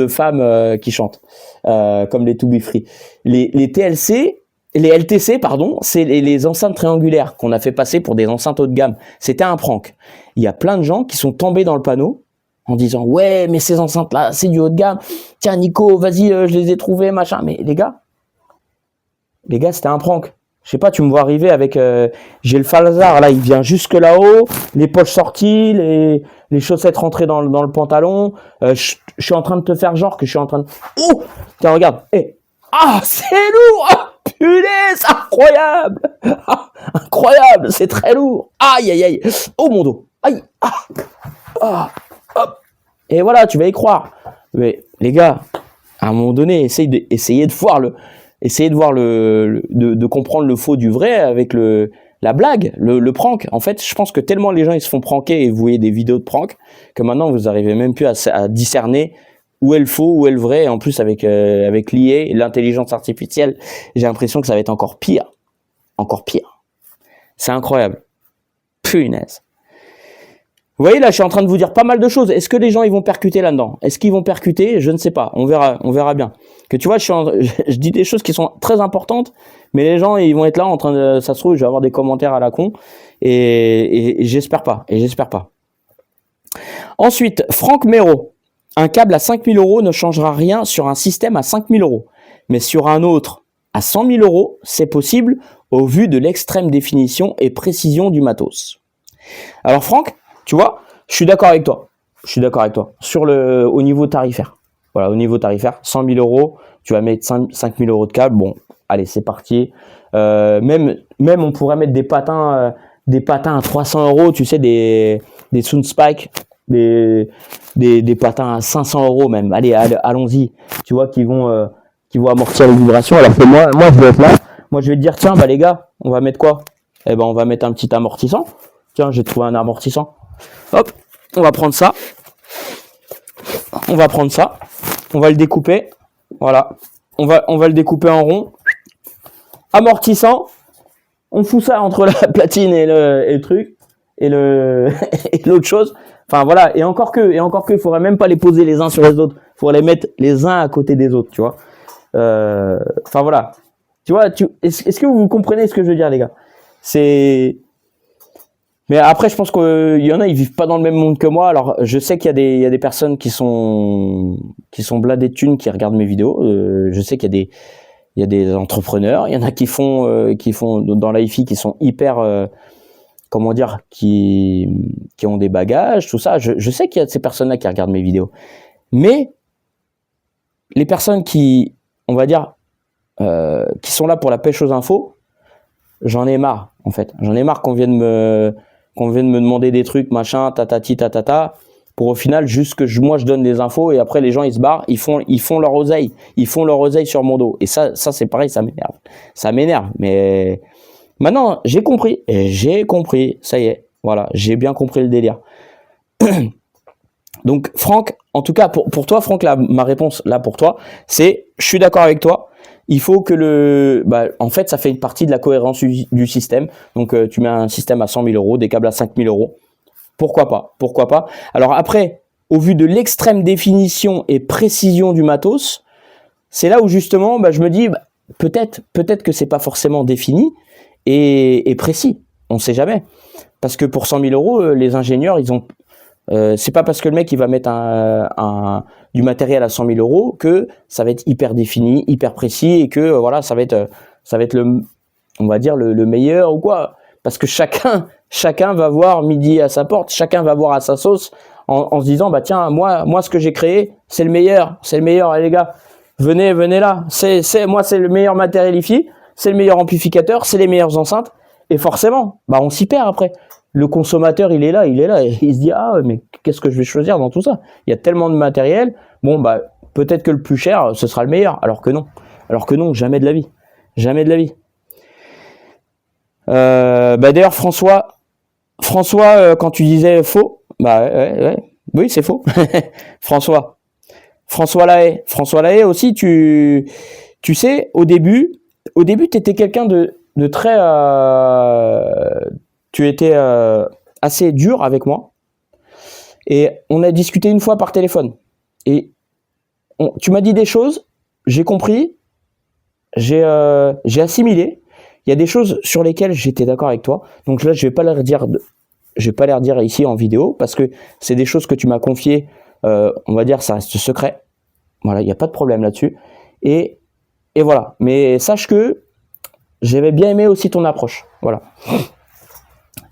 femmes qui chantent, comme les To Be Free. Les TLC, les LTC, pardon, c'est les enceintes triangulaires qu'on a fait passer pour des enceintes haut de gamme. C'était un prank. Il y a plein de gens qui sont tombés dans le panneau en disant ouais, mais ces enceintes là, c'est du haut de gamme. Tiens Nico, vas-y, je les ai trouvées, machin. Mais les gars, c'était un prank. Je sais pas, tu me vois arriver avec... j'ai le falzar, là, il vient jusque là-haut, les poches sorties, les chaussettes rentrées dans le pantalon. Je suis en train de te faire genre que je suis en train de... Oh, tiens, regarde. Ah, c'est lourd. Ah, punaise, incroyable. Ah, incroyable, c'est très lourd. Aïe, aïe, aïe. Oh, mon dos. Aïe. Ah, hop. Et voilà, tu vas y croire. Mais les gars, à un moment donné, essayez de voir de comprendre le faux du vrai avec la blague, le prank. En fait, je pense que tellement les gens ils se font pranker et vous voyez des vidéos de prank que maintenant vous arrivez même plus à discerner où est le faux, où est le vrai. Et en plus avec l'IA, l'intelligence artificielle, j'ai l'impression que ça va être encore pire. C'est incroyable. Punaise. Vous voyez là, je suis en train de vous dire pas mal de choses. Est-ce que les gens ils vont percuter là-dedans? Est-ce qu'ils vont percuter? Je ne sais pas. On verra bien. Que tu vois, je dis des choses qui sont très importantes, mais les gens ils vont être là en train de, ça se trouve, je vais avoir des commentaires à la con et j'espère pas. Ensuite, Franck Méro. Un câble à 5 000 € ne changera rien sur un système à 5 000 €, mais sur un autre à 100 000 €, c'est possible au vu de l'extrême définition et précision du matos. Alors Franck, tu vois, je suis d'accord avec toi sur au niveau tarifaire. Voilà, au niveau tarifaire, 100 000 €, tu vas mettre 5 000 € de câble. Bon, allez, c'est parti. Même on pourrait mettre des patins à 300 €, tu sais, des Soundspike, des patins à 500 € même. Allez, allons-y. Tu vois, qui vont amortir les vibrations. Alors que moi, je vais être là. Moi, je vais te dire, tiens, bah les gars, on va mettre quoi? Eh ben, on va mettre un petit amortissant. Tiens, j'ai trouvé un amortissant. Hop, on va prendre ça. On va le découper. Voilà. On va le découper en rond. Amortissant. On fout ça entre la platine et le truc. Et l'autre chose. Enfin, voilà. Et encore que, il faudrait même pas les poser les uns sur les autres. pour les mettre les uns à côté des autres, tu vois. Enfin voilà. Tu vois, est-ce que vous comprenez ce que je veux dire, les gars? C'est... Mais après, je pense qu'il y en a, ils vivent pas dans le même monde que moi. Alors, je sais qu'il y a des personnes qui sont blindées de thunes, qui regardent mes vidéos. Je sais qu'il y a des entrepreneurs. Il y en a qui font dans l'IFI, qui sont hyper, comment dire, qui ont des bagages, tout ça. Je sais qu'il y a ces personnes-là qui regardent mes vidéos. Mais les personnes qui, on va dire, qui sont là pour la pêche aux infos, j'en ai marre, en fait. J'en ai marre qu'on vienne me demander des trucs, machin, tatati, tatata, pour au final juste que moi je donne des infos et après les gens ils se barrent, ils font leur oseille, sur mon dos. Et ça c'est pareil, ça m'énerve. Mais maintenant j'ai compris, ça y est, voilà, j'ai bien compris le délire. Donc Franck, en tout cas pour toi Franck, là, ma réponse là pour toi, c'est je suis d'accord avec toi. Il faut que en fait, ça fait une partie de la cohérence du système. Donc, tu mets un système à 100 000 euros, des câbles à 5 000 euros. Pourquoi pas? Alors après, au vu de l'extrême définition et précision du matos, c'est là où justement, je me dis, peut-être que c'est pas forcément défini et précis. On ne sait jamais. Parce que pour 100 000 euros, les ingénieurs, ils ont... c'est pas parce que le mec il va mettre du matériel à 100 000 euros que ça va être hyper défini, hyper précis et que voilà ça va être on va dire le meilleur ou quoi, parce que chacun va voir midi à sa porte, chacun va voir à sa sauce en se disant tiens moi ce que j'ai créé c'est le meilleur allez, les gars venez là, c'est le meilleur matériel IFI, c'est le meilleur amplificateur, c'est les meilleures enceintes et forcément on s'y perd après. Le consommateur, il est là, et il se dit mais qu'est-ce que je vais choisir dans tout ça? Il y a tellement de matériel. Bon peut-être que le plus cher, ce sera le meilleur, alors que non, jamais de la vie, D'ailleurs François, quand tu disais faux, oui c'est faux. François Lahaye aussi, tu sais, au début t'étais quelqu'un de très tu étais assez dur avec moi et on a discuté une fois par téléphone et tu m'as dit des choses, j'ai compris, j'ai assimilé. Il y a des choses sur lesquelles j'étais d'accord avec toi, donc là je vais pas les redire ici en vidéo parce que c'est des choses que tu m'as confiées, on va dire ça reste secret, voilà, il n'y a pas de problème là-dessus et voilà, mais sache que j'avais bien aimé aussi ton approche, voilà.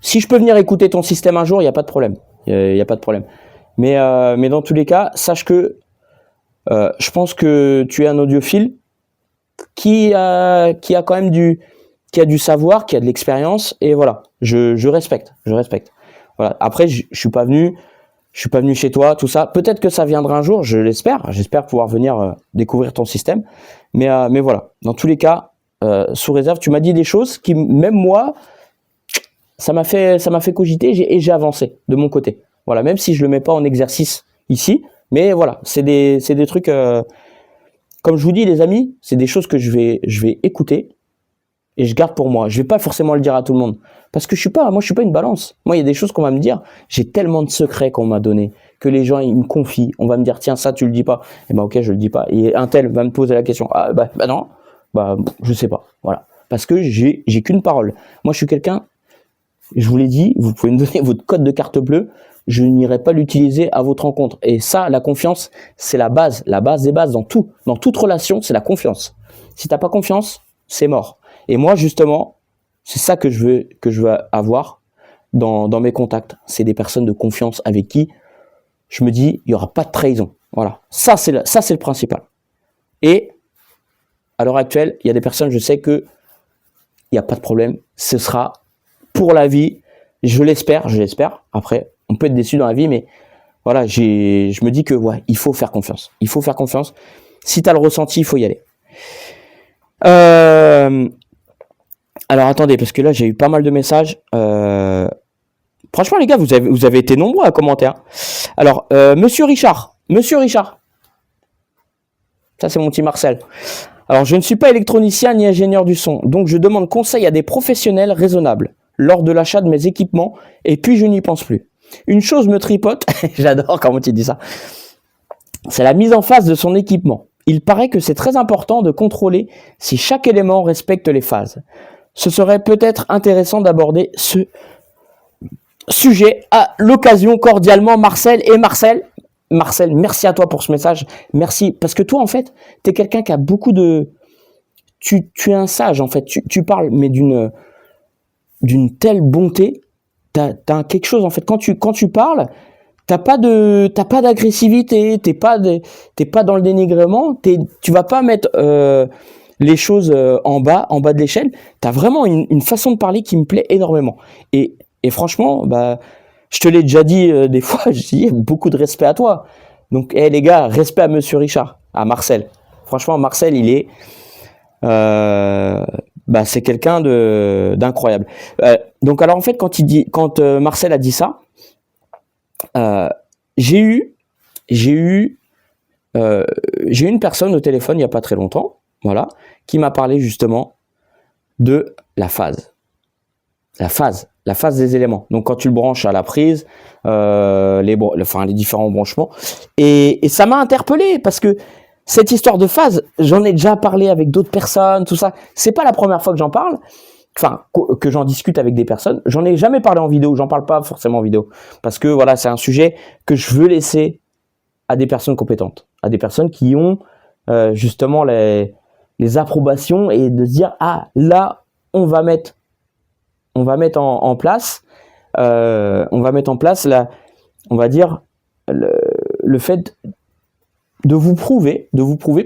Si je peux venir écouter ton système un jour, il n'y a pas de problème. Mais dans tous les cas, sache que je pense que tu es un audiophile qui a quand même qui a du savoir, qui a de l'expérience, et voilà, je respecte. Voilà. Après, je suis pas venu chez toi, tout ça. Peut-être que ça viendra un jour, j'espère pouvoir venir découvrir ton système. Mais voilà, dans tous les cas, sous réserve, tu m'as dit des choses qui, même moi, ça m'a fait cogiter et j'ai avancé de mon côté. Voilà, même si je le mets pas en exercice ici, mais voilà, c'est des trucs comme je vous dis les amis, c'est des choses que je vais écouter et je garde pour moi. Je vais pas forcément le dire à tout le monde parce que je suis pas une balance. Moi, il y a des choses qu'on va me dire, j'ai tellement de secrets qu'on m'a donné que les gens ils me confient, on va me dire tiens, ça tu le dis pas. Et OK, je le dis pas. Et un tel va me poser la question. Non. Je sais pas. Voilà. Parce que j'ai qu'une parole. Moi, je suis quelqu'un. Je vous l'ai dit, vous pouvez me donner votre code de carte bleue, je n'irai pas l'utiliser à votre rencontre. Et ça, la confiance, c'est la base des bases dans tout. Dans toute relation, c'est la confiance. Si t'as pas confiance, c'est mort. Et moi, justement, c'est ça que je veux avoir dans mes contacts. C'est des personnes de confiance avec qui je me dis, il y aura pas de trahison. Voilà. Ça, c'est le principal. Et, à l'heure actuelle, il y a des personnes, je sais que il n'y a pas de problème. Ce sera pour la vie, je l'espère. Après, on peut être déçu dans la vie, mais voilà, je me dis que il faut faire confiance. Si tu as le ressenti, il faut y aller. Alors attendez, parce que là j'ai eu pas mal de messages. Franchement les gars, vous avez été nombreux à commenter. Alors, Monsieur Richard. Ça c'est mon petit Marcel. Alors, je ne suis pas électronicien ni ingénieur du son, donc je demande conseil à des professionnels raisonnables lors de l'achat de mes équipements, et puis je n'y pense plus. Une chose me tripote, j'adore comment tu dis ça. c'est la mise en phase de son équipement. Il paraît que c'est très important de contrôler si chaque élément respecte les phases. Ce serait peut-être intéressant d'aborder ce sujet à l'occasion cordialement Marcel. Et Marcel, merci à toi pour ce message. Merci, parce que toi, en fait, tu es quelqu'un qui a beaucoup de... Tu es un sage, en fait. Tu parles, mais d'une telle bonté. T'as quelque chose, en fait. Quand tu parles, t'as pas d'agressivité, t'es pas dans le dénigrement, tu vas pas mettre les choses en bas de l'échelle. T'as vraiment une façon de parler qui me plaît énormément. Et franchement, bah, je te l'ai déjà dit des fois, je dis beaucoup de respect à toi. Donc, les gars, respect à Monsieur Richard, à Marcel. Franchement, Marcel, il est, c'est quelqu'un d'incroyable. Donc, alors en fait, quand Marcel a dit ça, j'ai eu une personne au téléphone il y a pas très longtemps, voilà, qui m'a parlé justement de la phase des éléments. Donc quand tu le branches à la prise, les différents branchements, et ça m'a interpellé parce que cette histoire de phase, j'en ai déjà parlé avec d'autres personnes, tout ça. C'est pas la première fois que j'en parle. Enfin, que j'en discute avec des personnes. J'en ai jamais parlé en vidéo, j'en parle pas forcément en vidéo. Parce que voilà, c'est un sujet que je veux laisser à des personnes compétentes, à des personnes qui ont justement les approbations et de se dire, ah, là, on va mettre en place, là, on va dire, le fait de vous prouver,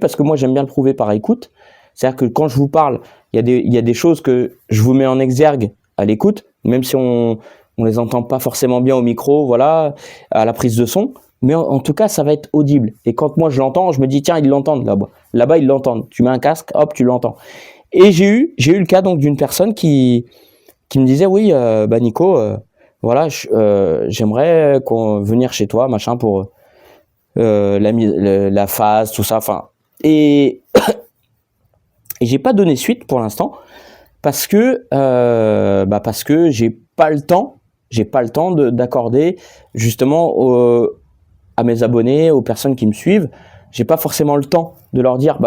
parce que moi j'aime bien le prouver par écoute. C'est-à-dire que quand je vous parle, il y a des choses que je vous mets en exergue à l'écoute, même si on les entend pas forcément bien au micro, voilà, à la prise de son, mais en tout cas, ça va être audible. Et quand moi je l'entends, je me dis, tiens, ils l'entendent là-bas. Là-bas, ils l'entendent. Tu mets un casque, hop, tu l'entends. Et j'ai eu le cas donc d'une personne qui me disait, oui, Nico, voilà, j'aimerais venir chez toi, machin, pour la phase, tout ça, enfin. Et j'ai pas donné suite pour l'instant parce que j'ai pas le temps d'accorder justement à mes abonnés, aux personnes qui me suivent, j'ai pas forcément le temps de leur dire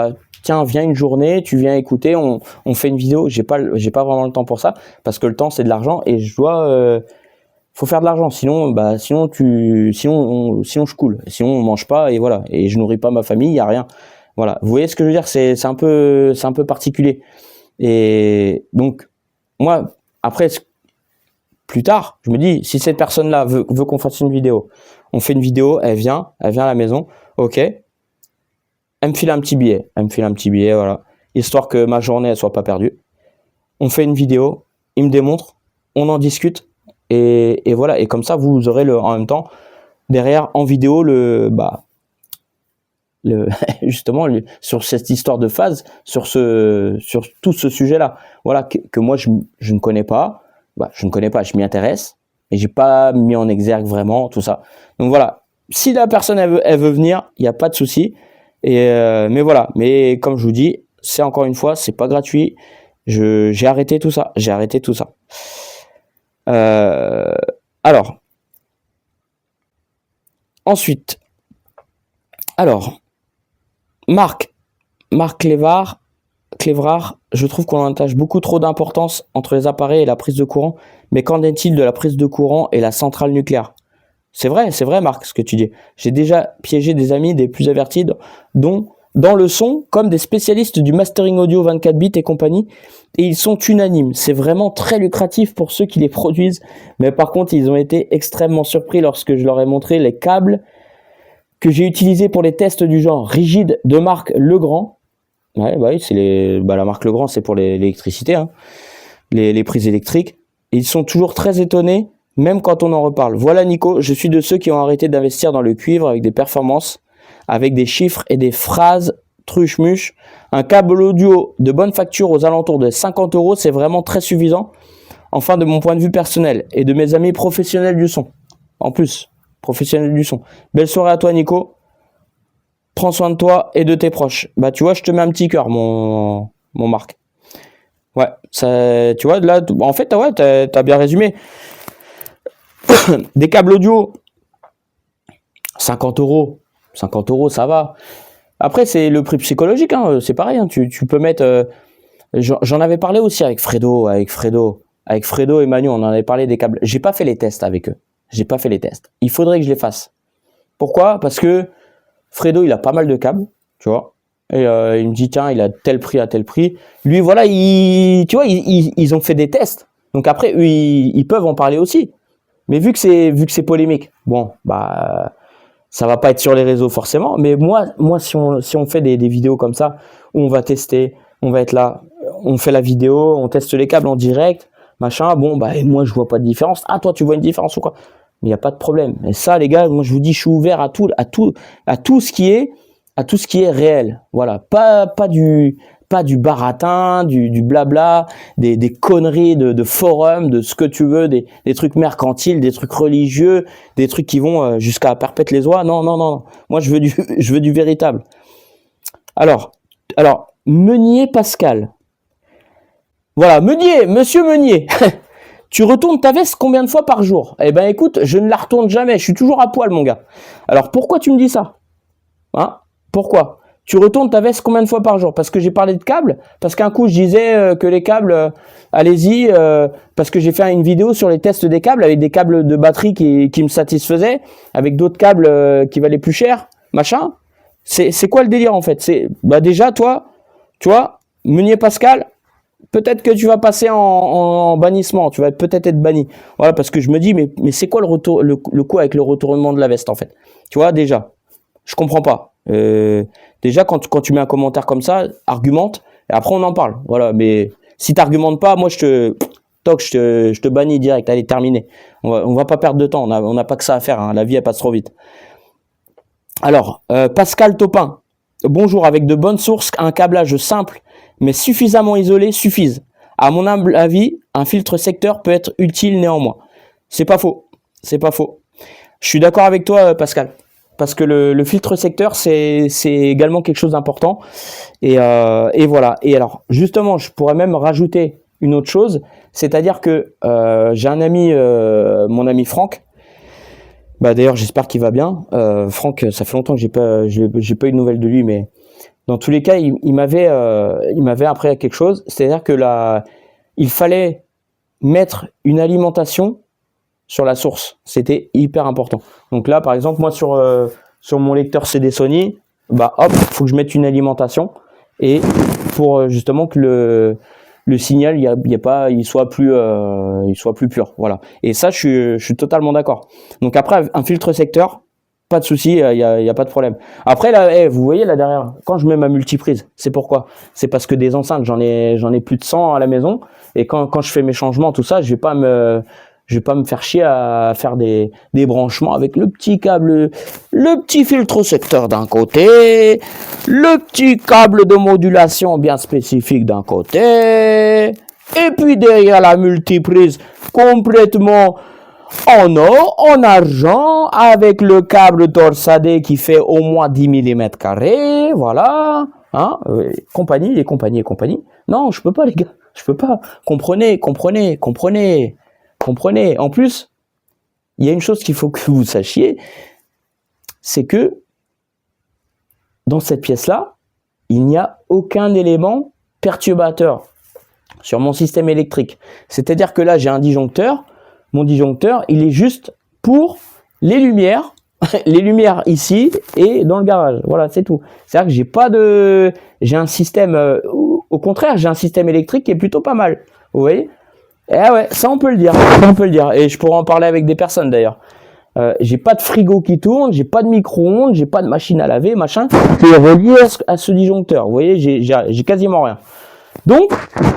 tiens, viens une journée, tu viens écouter, on fait une vidéo. J'ai pas vraiment le temps pour ça parce que le temps c'est de l'argent et je dois faut faire de l'argent, sinon je coule, sinon on mange pas et voilà, et je nourris pas ma famille, il y a rien. Voilà, vous voyez ce que je veux dire, c'est un peu particulier. Et donc moi après plus tard, je me dis si cette personne-là veut qu'on fasse une vidéo, on fait une vidéo, elle vient à la maison, OK. Elle me file un petit billet, voilà, histoire que ma journée elle soit pas perdue. On fait une vidéo, il me démontre, on en discute et voilà, et comme ça vous aurez en même temps derrière en vidéo justement sur cette histoire de phase, sur tout ce sujet-là, voilà, que moi je ne connais pas, je m'y intéresse et j'ai pas mis en exergue vraiment tout ça. Donc voilà, si la personne elle veut venir, il y a pas de souci. Mais voilà, mais comme je vous dis, c'est encore une fois, c'est pas gratuit. J'ai arrêté tout ça. Alors, ensuite, Marc Clévrard, je trouve qu'on attache beaucoup trop d'importance entre les appareils et la prise de courant. Mais qu'en est-il de la prise de courant et la centrale nucléaire ? C'est vrai, Marc, ce que tu dis. J'ai déjà piégé des amis des plus avertis, dont dans le son, comme des spécialistes du mastering audio 24 bits et compagnie, et ils sont unanimes. C'est vraiment très lucratif pour ceux qui les produisent, mais par contre, ils ont été extrêmement surpris lorsque je leur ai montré les câbles que j'ai utilisés pour les tests du genre rigide de marque Legrand. Ouais, c'est la marque Legrand, c'est pour l'électricité, hein, les prises électriques. Et ils sont toujours très étonnés, même quand on en reparle. Voilà, Nico, je suis de ceux qui ont arrêté d'investir dans le cuivre avec des performances, avec des chiffres et des phrases truche-muche. Un câble audio de bonne facture aux alentours de 50 €, c'est vraiment très suffisant. Enfin, de mon point de vue personnel et de mes amis professionnels du son. En plus, professionnels du son. Belle soirée à toi, Nico. Prends soin de toi et de tes proches. Tu vois, je te mets un petit cœur, mon Marc. Ouais, ça, tu vois, là, en fait, ouais, t'as bien résumé. Des câbles audio, 50 €, 50 euros, ça va. Après, c'est le prix psychologique, hein, c'est pareil. Hein, tu peux mettre... j'en avais parlé aussi avec Fredo et Manu, on en avait parlé des câbles. J'ai pas fait les tests avec eux. J'ai pas fait les tests. Il faudrait que je les fasse. Pourquoi? Parce que Fredo, il a pas mal de câbles, tu vois. Et il me dit, tiens, il a tel prix à tel prix. Lui, voilà, tu vois, ils ont fait des tests. Donc après, eux, ils peuvent en parler aussi. Mais vu que c'est polémique, bon, bah, ça va pas être sur les réseaux forcément. Mais moi, si on fait des vidéos comme ça, où on va tester, on va être là, on fait la vidéo, on teste les câbles en direct, machin, bon, bah, et moi, je vois pas de différence. Ah, toi, tu vois une différence ou quoi? Mais il n'y a pas de problème. Et ça, les gars, moi, je vous dis, je suis ouvert à tout ce qui est réel. Voilà. Pas du baratin, du blabla, des conneries de forum, de ce que tu veux, des trucs mercantiles, des trucs religieux, des trucs qui vont jusqu'à perpète les oies. Non, non, non. Moi, je veux du véritable. Alors, Meunier Pascal. Voilà, Monsieur Meunier. Tu retournes ta veste combien de fois par jour? Eh ben, écoute, je ne la retourne jamais. Je suis toujours à poil, mon gars. Alors, pourquoi tu me dis ça? Hein? Pourquoi? Tu retournes ta veste combien de fois par jour? Parce que j'ai parlé de câbles? Parce qu'un coup, je disais que les câbles, allez-y, parce que j'ai fait une vidéo sur les tests des câbles avec des câbles de batterie qui me satisfaisaient, avec d'autres câbles qui valaient plus cher, machin. C'est quoi le délire, en fait? Bah déjà, toi, tu vois, Meunier Pascal, peut-être que tu vas passer en bannissement, tu vas peut-être être banni. Voilà, parce que je me dis, mais c'est quoi le coup avec le retournement de la veste, en fait? Tu vois, déjà, je comprends pas. Déjà, quand tu mets un commentaire comme ça, argumente, et après on en parle. Voilà, mais si t'argumentes pas, moi je te bannis direct. Allez, terminé. On va pas perdre de temps. On n'a pas que ça à faire. Hein. La vie elle passe trop vite. Alors, Pascal Topin. Bonjour. Avec de bonnes sources, un câblage simple mais suffisamment isolé suffisent. À mon humble avis, un filtre secteur peut être utile néanmoins. C'est pas faux. C'est pas faux. Je suis d'accord avec toi, Pascal. Parce que le filtre secteur, c'est également quelque chose d'important. Et voilà. Et alors, justement, je pourrais même rajouter une autre chose. C'est-à-dire que j'ai un ami, mon ami Franck. Bah, d'ailleurs, j'espère qu'il va bien. Franck, ça fait longtemps que j'ai pas eu de nouvelles de lui, mais dans tous les cas, il m'avait appris à quelque chose. C'est-à-dire que il fallait mettre une alimentation sur la source, c'était hyper important. Donc là, par exemple, moi sur mon lecteur CD Sony, bah hop, faut que je mette une alimentation et pour justement que le signal il soit plus pur, voilà. Et ça, je suis totalement d'accord. Donc après, un filtre secteur, pas de souci, il y a pas de problème. Après là, vous voyez là derrière, quand je mets ma multiprise, c'est pourquoi? C'est parce que des enceintes, j'en ai plus de 100 à la maison et quand je fais mes changements, tout ça, je vais pas me faire chier à faire des branchements avec le petit câble, le petit filtre secteur d'un côté, le petit câble de modulation bien spécifique d'un côté, et puis derrière la multiprise complètement en or, en argent, avec le câble torsadé qui fait au moins 10 mm², voilà, hein, et compagnie. Non, je peux pas, les gars, je peux pas. Comprenez. En plus, il y a une chose qu'il faut que vous sachiez, c'est que dans cette pièce-là, il n'y a aucun élément perturbateur sur mon système électrique. C'est-à-dire que là, j'ai un disjoncteur. Mon disjoncteur, il est juste pour les lumières ici et dans le garage. Voilà, c'est tout. C'est-à-dire que j'ai un système, au contraire, j'ai un système électrique qui est plutôt pas mal. Vous voyez? Eh ouais, ça on peut le dire. Et je pourrais en parler avec des personnes d'ailleurs. J'ai pas de frigo qui tourne, j'ai pas de micro-ondes, j'ai pas de machine à laver, machin. C'est relié à ce disjoncteur. Vous voyez, j'ai quasiment rien. Donc,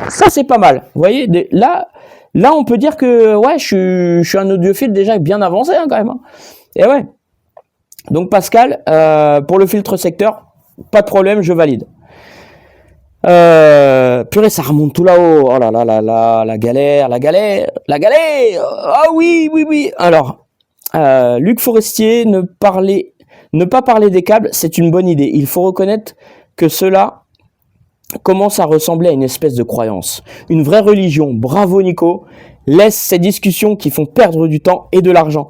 ça c'est pas mal. Vous voyez, là, on peut dire que ouais, je suis un audiophile déjà bien avancé hein, quand même. Hein. Et ouais. Donc Pascal, pour le filtre secteur, pas de problème, je valide. Purée, ça remonte tout là-haut. Oh là là là là, la galère. Ah oui. Alors, Luc Forestier, ne pas parler des câbles, c'est une bonne idée. Il faut reconnaître que cela commence à ressembler à une espèce de croyance. Une vraie religion. Bravo Nico. Laisse ces discussions qui font perdre du temps et de l'argent.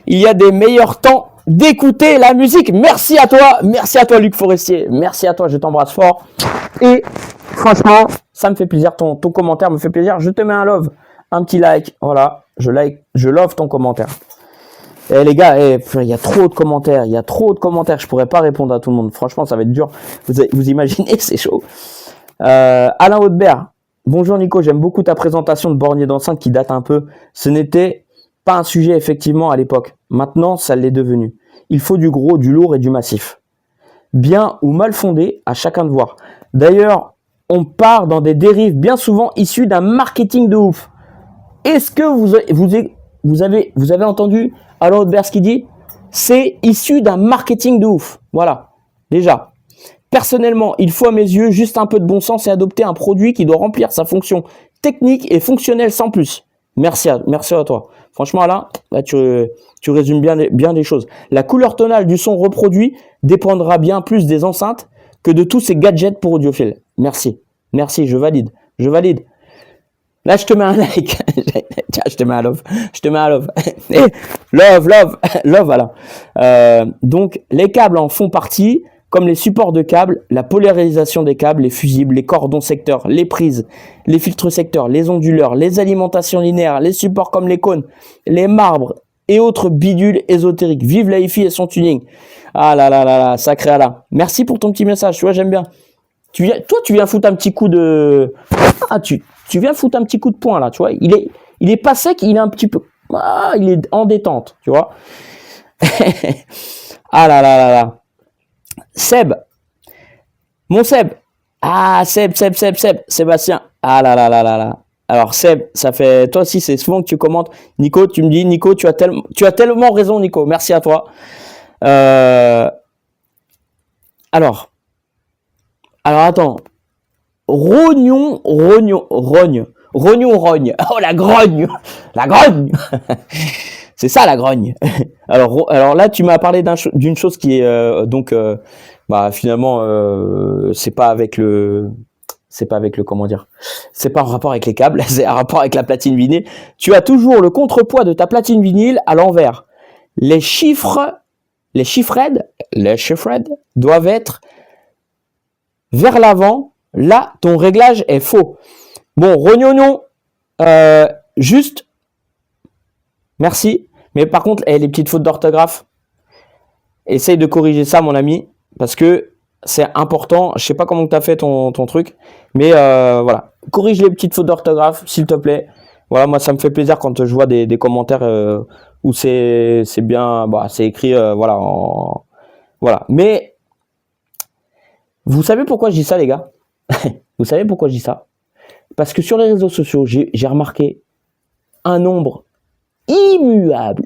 Il y a des meilleurs temps d'écouter la musique. Merci à toi Luc Forestier, merci à toi, je t'embrasse fort. Et franchement, ça me fait plaisir, ton commentaire me fait plaisir. Je te mets un love, un petit like, voilà, je love ton commentaire. Et les gars, il y a trop de commentaires, je pourrais pas répondre à tout le monde. Franchement, ça va être dur. Vous imaginez, c'est chaud. Alain Haudebert, bonjour Nico, j'aime beaucoup ta présentation de bornier d'enceinte qui date un peu. Ce n'était pas un sujet effectivement à l'époque. Maintenant, ça l'est devenu. Il faut du gros, du lourd et du massif. Bien ou mal fondé, à chacun de voir. D'ailleurs, on part dans des dérives bien souvent issues d'un marketing de ouf. Est-ce que vous avez entendu Alain Haudebert ce qu'il dit? C'est issu d'un marketing de ouf. Voilà, déjà. Personnellement, il faut à mes yeux juste un peu de bon sens et adopter un produit qui doit remplir sa fonction technique et fonctionnelle sans plus. Merci à toi. Franchement, là tu résumes bien des choses. La couleur tonale du son reproduit dépendra bien plus des enceintes que de tous ces gadgets pour audiophiles. Merci, je valide. Là, je te mets un like. Tiens, je te mets un love. Love, voilà. Donc, les câbles en font partie, comme les supports de câbles, la polarisation des câbles, les fusibles, les cordons secteurs, les prises, les filtres secteurs, les onduleurs, les alimentations linéaires, les supports comme les cônes, les marbres et autres bidules ésotériques. Vive la hi-fi et son tuning. Ah là, sacré Alain. Merci pour ton petit message, tu vois, j'aime bien. Tu viens foutre un petit coup de... Ah, tu viens foutre un petit coup de poing, là, tu vois. Il est pas sec, il est un petit peu... Ah, il est en détente, tu vois. Ah là. Seb. Mon Seb. Ah, Seb. Sébastien. Ah là. Alors, Seb, ça fait... Toi aussi, c'est souvent que tu commentes. Nico, tu me dis, Nico, tu as tellement raison, Nico. Merci à toi. Alors, attends. Rognon. Oh, la grogne. C'est ça, la grogne. Alors là, tu m'as parlé d'une chose qui est finalement, c'est pas avec le comment dire, c'est pas en rapport avec les câbles, c'est en rapport avec la platine vinyle. Tu as toujours le contrepoids de ta platine vinyle à l'envers. Les chiffres doivent être vers l'avant. Là, ton réglage est faux. Bon, Rognon, juste, merci. Mais par contre, les petites fautes d'orthographe, essaye de corriger ça, mon ami, parce que c'est important. Je sais pas comment tu as fait ton truc, mais voilà. Corrige les petites fautes d'orthographe, s'il te plaît. Voilà, moi, ça me fait plaisir quand je vois des commentaires où c'est bien, c'est écrit, voilà. Voilà. Mais, vous savez pourquoi je dis ça, les gars? Vous savez pourquoi je dis ça? Parce que sur les réseaux sociaux, j'ai remarqué un nombre innombrable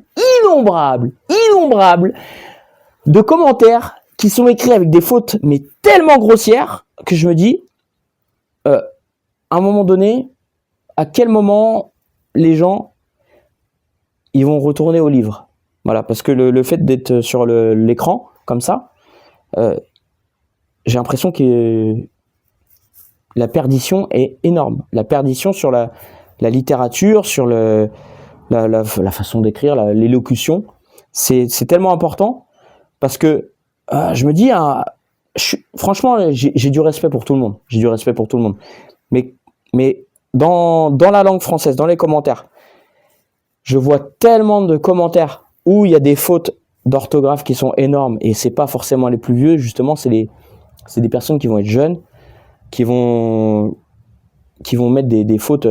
de commentaires qui sont écrits avec des fautes, mais tellement grossières, que je me dis, à un moment donné, à quel moment les gens, ils vont retourner au livre? Voilà, parce que le fait d'être sur l'écran, comme ça, j'ai l'impression que la perdition est énorme. La perdition sur la littérature, sur la façon d'écrire, l'élocution, c'est tellement important parce que je me dis, franchement, j'ai du respect pour tout le monde. Mais dans la langue française, dans les commentaires, je vois tellement de commentaires où il y a des fautes d'orthographe qui sont énormes et c'est pas forcément les plus vieux. Justement, c'est des personnes qui vont être jeunes, qui vont mettre des fautes,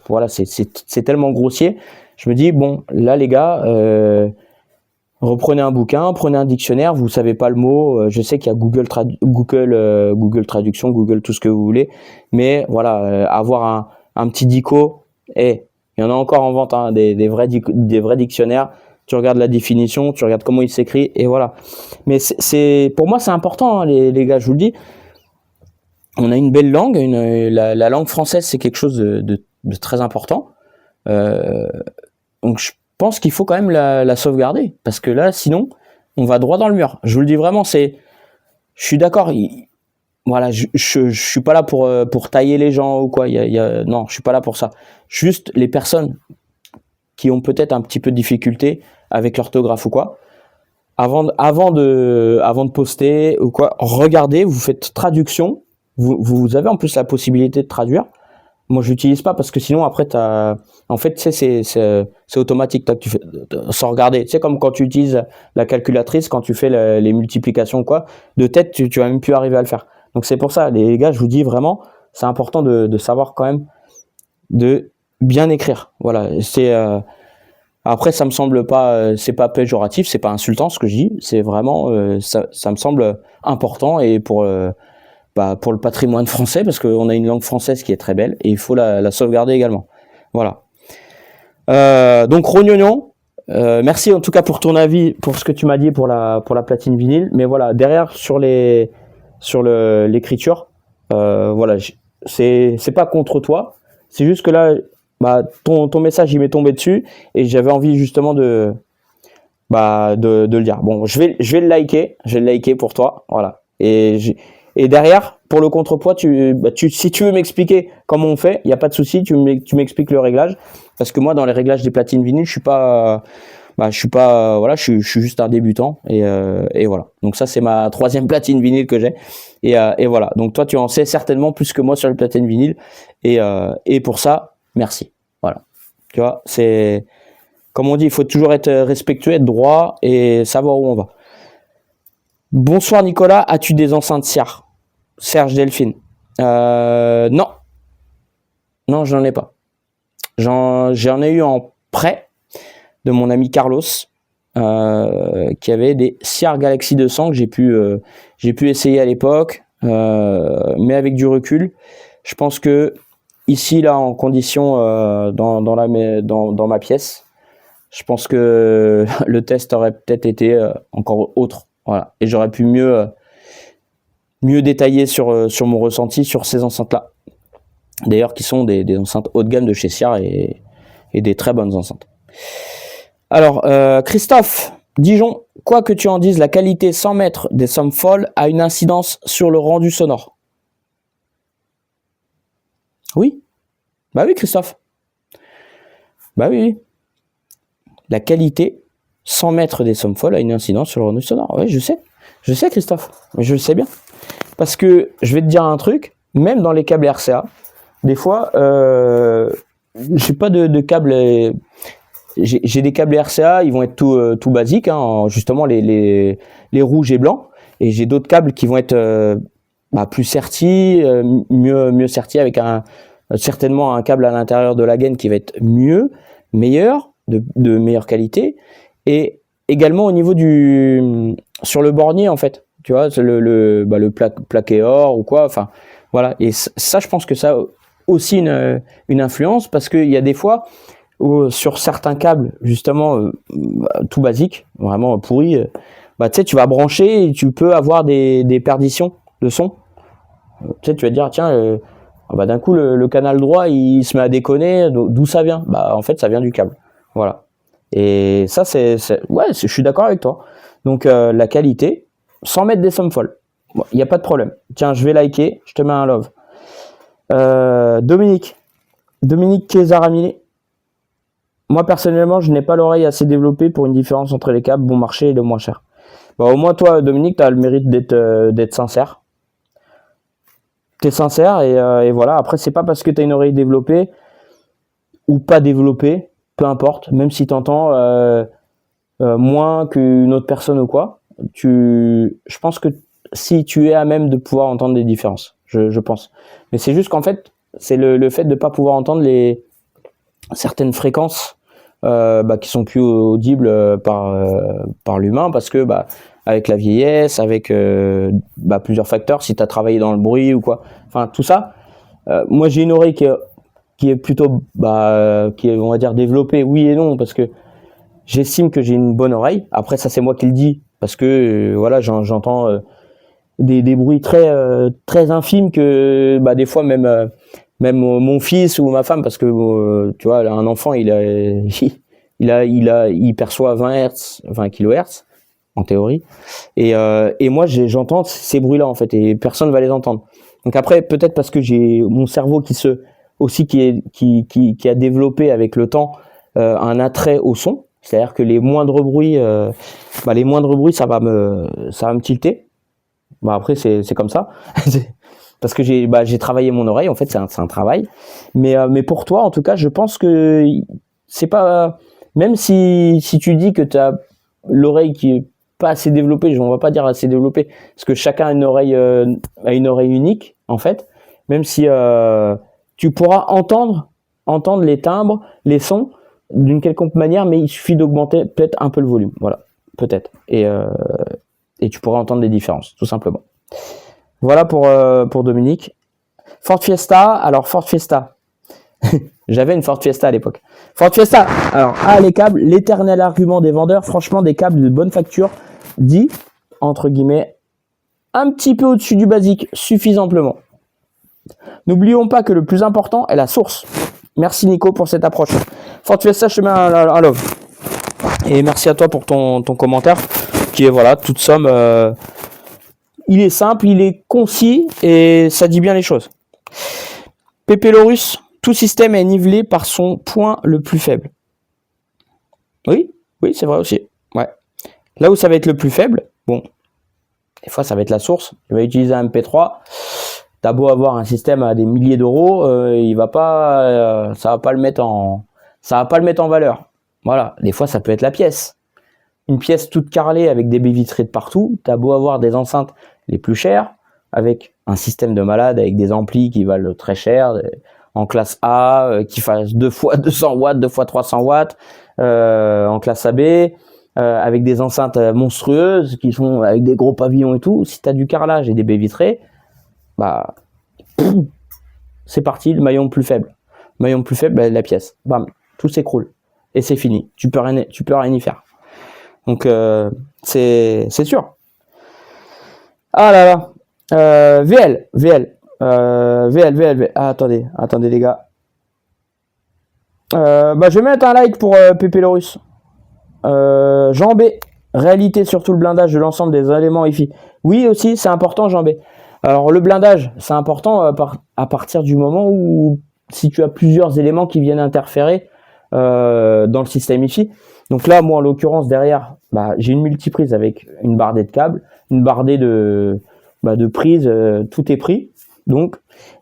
voilà, c'est tellement grossier. Je me dis, bon, là, les gars, reprenez un bouquin, prenez un dictionnaire, vous savez pas le mot, je sais qu'il y a Google Traduction, Google tout ce que vous voulez, mais voilà, avoir un petit dico, il y en a encore en vente, hein, des vrais dictionnaires, tu regardes la définition, tu regardes comment il s'écrit, et voilà. Mais pour moi, c'est important, hein, les gars, je vous le dis. On a une belle langue, la langue française, c'est quelque chose de très important. Donc je pense qu'il faut quand même la sauvegarder, parce que là, sinon, on va droit dans le mur. Je vous le dis vraiment, je suis d'accord. Voilà, je suis pas là pour tailler les gens ou quoi. Non, je suis pas là pour ça. Juste les personnes qui ont peut-être un petit peu de difficulté avec l'orthographe ou quoi. avant de poster ou quoi, regardez, vous faites traduction. Vous avez en plus la possibilité de traduire. Moi, je l'utilise pas parce que sinon après en fait, tu sais, c'est automatique, tu fais sans regarder. C'est comme quand tu utilises la calculatrice, quand tu fais les multiplications ou quoi, de tête, tu vas même plus arriver à le faire. Donc c'est pour ça, les gars, je vous dis vraiment, c'est important de savoir quand même de bien écrire. Voilà, après, ça me semble pas, c'est pas péjoratif, c'est pas insultant ce que je dis, c'est vraiment, ça me semble important et pour le patrimoine français, parce qu'on a une langue française qui est très belle et il faut la sauvegarder également. Voilà. Donc Rognognon, merci en tout cas pour ton avis, pour ce que tu m'as dit pour la platine vinyle. Mais voilà, derrière sur l'écriture, voilà, c'est pas contre toi, c'est juste que là, ton message il m'est tombé dessus et j'avais envie justement de le dire. Bon, je vais le liker pour toi, voilà. Et derrière, pour le contrepoids, si tu veux m'expliquer comment on fait, il n'y a pas de souci, tu m'expliques le réglage. Parce que moi, dans les réglages des platines vinyles, je suis pas, voilà, je suis juste un débutant. Et voilà. Donc ça, c'est ma 3e platine vinyle que j'ai. Et voilà. Donc toi, tu en sais certainement plus que moi sur les platines vinyles. Et pour ça, merci. Voilà. Tu vois, c'est, comme on dit, il faut toujours être respectueux, être droit et savoir où on va. Bonsoir Nicolas, as-tu des enceintes SIAR? Serge Delphine. Non. Non, j'en ai pas. J'en ai eu en prêt de mon ami Carlos, qui avait des SIAR Galaxy 200 que j'ai pu essayer à l'époque, mais avec du recul, je pense que ici là en condition dans ma pièce, je pense que le test aurait peut-être été encore autre. Voilà. Et j'aurais pu mieux détailler sur mon ressenti sur ces enceintes-là. D'ailleurs, qui sont des enceintes haut de gamme de chez SIAR et des très bonnes enceintes. Alors, Christophe, Dijon, quoi que tu en dises, la qualité 100 mètres des Somfol a une incidence sur le rendu sonore. Oui. Bah oui, Christophe. Bah oui. La qualité 100 mètres des Somfol a une incidence sur le rendu sonore. Oui, je sais. Je sais, Christophe. Je le sais bien. Parce que, je vais te dire un truc, même dans les câbles RCA, des fois, j'ai pas de câbles... J'ai des câbles RCA, ils vont être tout basiques, hein, justement les rouges et blancs. Et j'ai d'autres câbles qui vont être plus sertis, mieux sertis, avec certainement un câble à l'intérieur de la gaine qui va être meilleur, de meilleure qualité. Et également au niveau sur le bornier, en fait. Tu vois, le plaqué or ou quoi, enfin, voilà. Et ça, je pense que ça a aussi une influence, parce qu'il y a des fois où, sur certains câbles, justement, tout basique, vraiment pourris, tu sais, tu vas brancher et tu peux avoir des perditions de son. Tu sais, tu vas te dire, tiens, d'un coup, le canal droit, il se met à déconner, d'où ça vient? En fait, ça vient du câble. Voilà. Et ça, ouais, je suis d'accord avec toi. Donc, la qualité, 100 mètres des Somfol. Il n'y a pas de problème. Tiens, je vais liker, je te mets un love. Dominique Kézaramilé. Moi, personnellement, je n'ai pas l'oreille assez développée pour une différence entre les câbles bon marché et le moins cher. Au moins, toi, Dominique, tu as le mérite d'être sincère. Tu es sincère et voilà. Après, c'est pas parce que tu as une oreille développée ou pas développée, peu importe, même si tu entends moins qu'une autre personne ou quoi, je pense que si tu es à même de pouvoir entendre des différences, je pense. Mais c'est juste qu'en fait, c'est le fait de ne pas pouvoir entendre certaines fréquences qui sont plus audibles par l'humain, parce que avec la vieillesse, avec plusieurs facteurs, si tu as travaillé dans le bruit ou quoi, enfin tout ça. Moi j'ai une oreille qui est plutôt qui est, on va dire, développée, oui et non, parce que j'estime que j'ai une bonne oreille. Après ça, c'est moi qui le dis, parce que voilà, j'entends des bruits très infimes, que des fois même mon fils ou ma femme, parce que tu vois, un enfant il perçoit 20 kHz en théorie, et moi j'entends ces bruits là en fait, et personne va les entendre. Donc après, peut-être parce que j'ai mon cerveau qui a développé avec le temps un attrait au son, C'est-à-dire que les moindres bruits, ça va me tilter. Bah après c'est comme ça. Parce que j'ai travaillé mon oreille, en fait c'est un travail. Mais pour toi, en tout cas, je pense que c'est pas, même si tu dis que tu as l'oreille qui est pas assez développée, on va pas dire assez développée, parce que chacun a une oreille unique, en fait. Même si tu pourras entendre les timbres, les sons d'une quelconque manière, mais il suffit d'augmenter peut-être un peu le volume, voilà, peut-être. Et tu pourras entendre des différences, tout simplement. Voilà pour Dominique. Ford Fiesta, alors Ford Fiesta. J'avais une Ford Fiesta à l'époque. Ford Fiesta, alors, les câbles, l'éternel argument des vendeurs, franchement, des câbles de bonne facture, dit, entre guillemets, un petit peu au-dessus du basique, suffisamment. N'oublions pas que le plus important est la source. Merci Nico pour cette approche. Ford Fiesta, je te mets un love. Et merci à toi pour ton commentaire, qui est, voilà, toute somme, il est simple, il est concis, et ça dit bien les choses. Pépé Lorus, tout système est nivelé par son point le plus faible. Oui, c'est vrai aussi. Ouais. Là où ça va être le plus faible, bon, des fois ça va être la source. Tu vas utiliser un MP3, t'as beau avoir un système à des milliers d'euros, ça va pas le mettre en valeur. Voilà. Des fois ça peut être la pièce. Une pièce toute carrelée avec des baies vitrées de partout, t'as beau avoir des enceintes les plus chères, avec un système de malade, avec des amplis qui valent très cher, en classe A, qui fassent 2 fois 200 watts, 2 fois 300 watts, en classe AB, avec des enceintes monstrueuses, qui sont avec des gros pavillons et tout. Si tu as du carrelage et des baies vitrées, bah, c'est parti, le maillon plus faible. Le maillon plus faible, la pièce. Bam, tout s'écroule. Et c'est fini. Tu peux rien y faire. Donc, c'est sûr. Ah là là. VL. Ah, attendez les gars. Je vais mettre un like pour Pépé Lorus. Jean B. Réalité sur tout le blindage de l'ensemble des éléments Wi-Fi. Oui aussi, c'est important Jean B. Alors le blindage, c'est important à partir du moment où si tu as plusieurs éléments qui viennent interférer dans le système Wi-Fi. Donc là, moi en l'occurrence derrière, j'ai une multiprise avec une bardée de câbles, une bardée de prises, tout est pris. Donc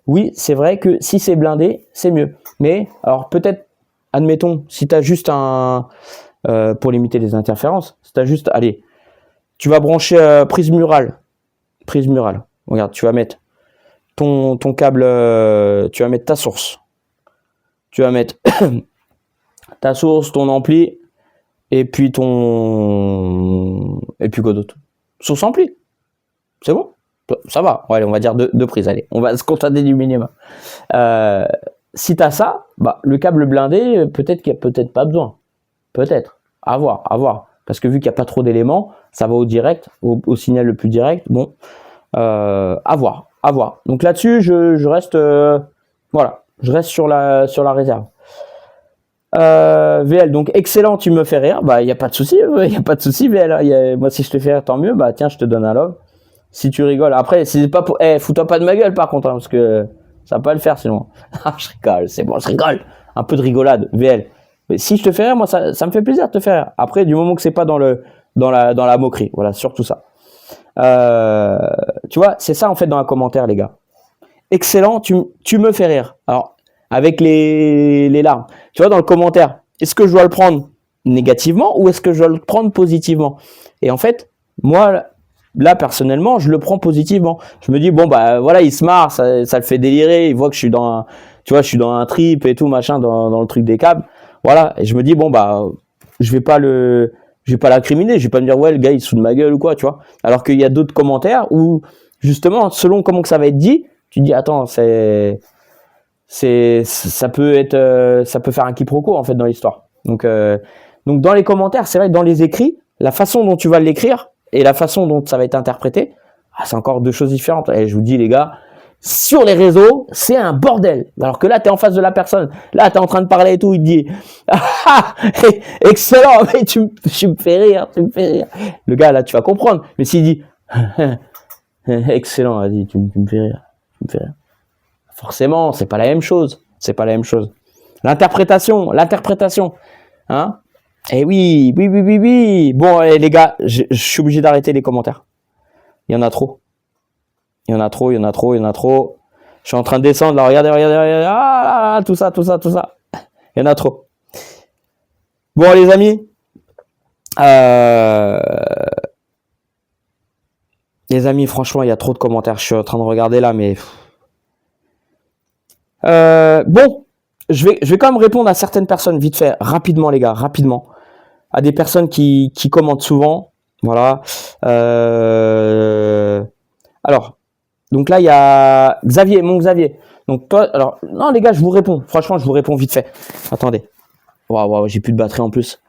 oui, c'est vrai que si c'est blindé, c'est mieux. Mais alors peut-être, admettons, si tu as juste pour limiter les interférences, si tu as juste, allez, tu vas brancher prise murale. Regarde, tu vas mettre ton câble, tu vas mettre ta source. Tu vas mettre ta source, ton ampli, et puis quoi d'autre? Source ampli. C'est bon? Ça va. Ouais, allez, on va dire deux prises. Allez, on va se contenter du minimum. Si tu as ça, le câble blindé, peut-être qu'il n'y a peut-être pas besoin. Peut-être. À voir. Parce que vu qu'il n'y a pas trop d'éléments, ça va au direct, au signal le plus direct. Bon, à voir. Donc là-dessus, je reste, je reste sur la réserve. VL, donc excellent, tu me fais rire. Il n'y a pas de souci, VL. Moi, si je te fais rire, tant mieux. Tiens, je te donne un love. Si tu rigoles. Après, c'est pas pour. Fous-toi pas de ma gueule, par contre, parce que ça va pas le faire sinon. Je rigole, c'est bon, je rigole. Un peu de rigolade, VL. Mais si je te fais rire, moi, ça me fait plaisir de te faire rire. Après, du moment que c'est pas dans la moquerie. Voilà, surtout ça. Tu vois, c'est ça, en fait, dans un commentaire, les gars. Excellent, tu me fais rire. Alors, avec les larmes. Tu vois, dans le commentaire, est-ce que je dois le prendre négativement ou est-ce que je dois le prendre positivement? Et en fait, moi, là, personnellement, je le prends positivement. Je me dis, bon, voilà, il se marre, ça le fait délirer, il voit que je suis dans un trip et tout, machin, dans le truc des câbles. Voilà. Et je me dis, bon, je vais pas l'incriminer, je vais pas me dire, ouais, le gars, il se fout de ma gueule ou quoi, tu vois. Alors qu'il y a d'autres commentaires où, justement, selon comment que ça va être dit, tu te dis, attends, ça peut faire un quiproquo, en fait, dans l'histoire. Donc, dans les commentaires, c'est vrai que dans les écrits, la façon dont tu vas l'écrire, et la façon dont ça va être interprété, c'est encore deux choses différentes. Et je vous dis, les gars, sur les réseaux, c'est un bordel. Alors que là, tu es en face de la personne. Là, tu es en train de parler et tout. Il te dit, excellent, mais tu me fais rire. Le gars, là, tu vas comprendre. Mais s'il dit, excellent, vas-y, tu me fais rire. Forcément, c'est pas la même chose. L'interprétation, hein. Eh oui, oui, oui, oui, oui. Bon, les gars, je suis obligé d'arrêter les commentaires. Il y en a trop. Il y en a trop, il y en a trop, il y en a trop. Je suis en train de descendre là, regardez, regardez, regardez. Ah, là, là, tout ça, tout ça, tout ça. Il y en a trop. Bon, les amis. Euh... Les amis, franchement, il y a trop de commentaires. Je suis en train de regarder là, mais... Bon, je vais quand même répondre à certaines personnes, vite fait, rapidement, les gars, rapidement. À des personnes qui commentent souvent. Voilà. Alors, donc là, il y a Xavier, mon Xavier. Donc toi, alors, non les gars, je vous réponds. Franchement, je vous réponds vite fait. Attendez. Waouh, j'ai plus de batterie en plus.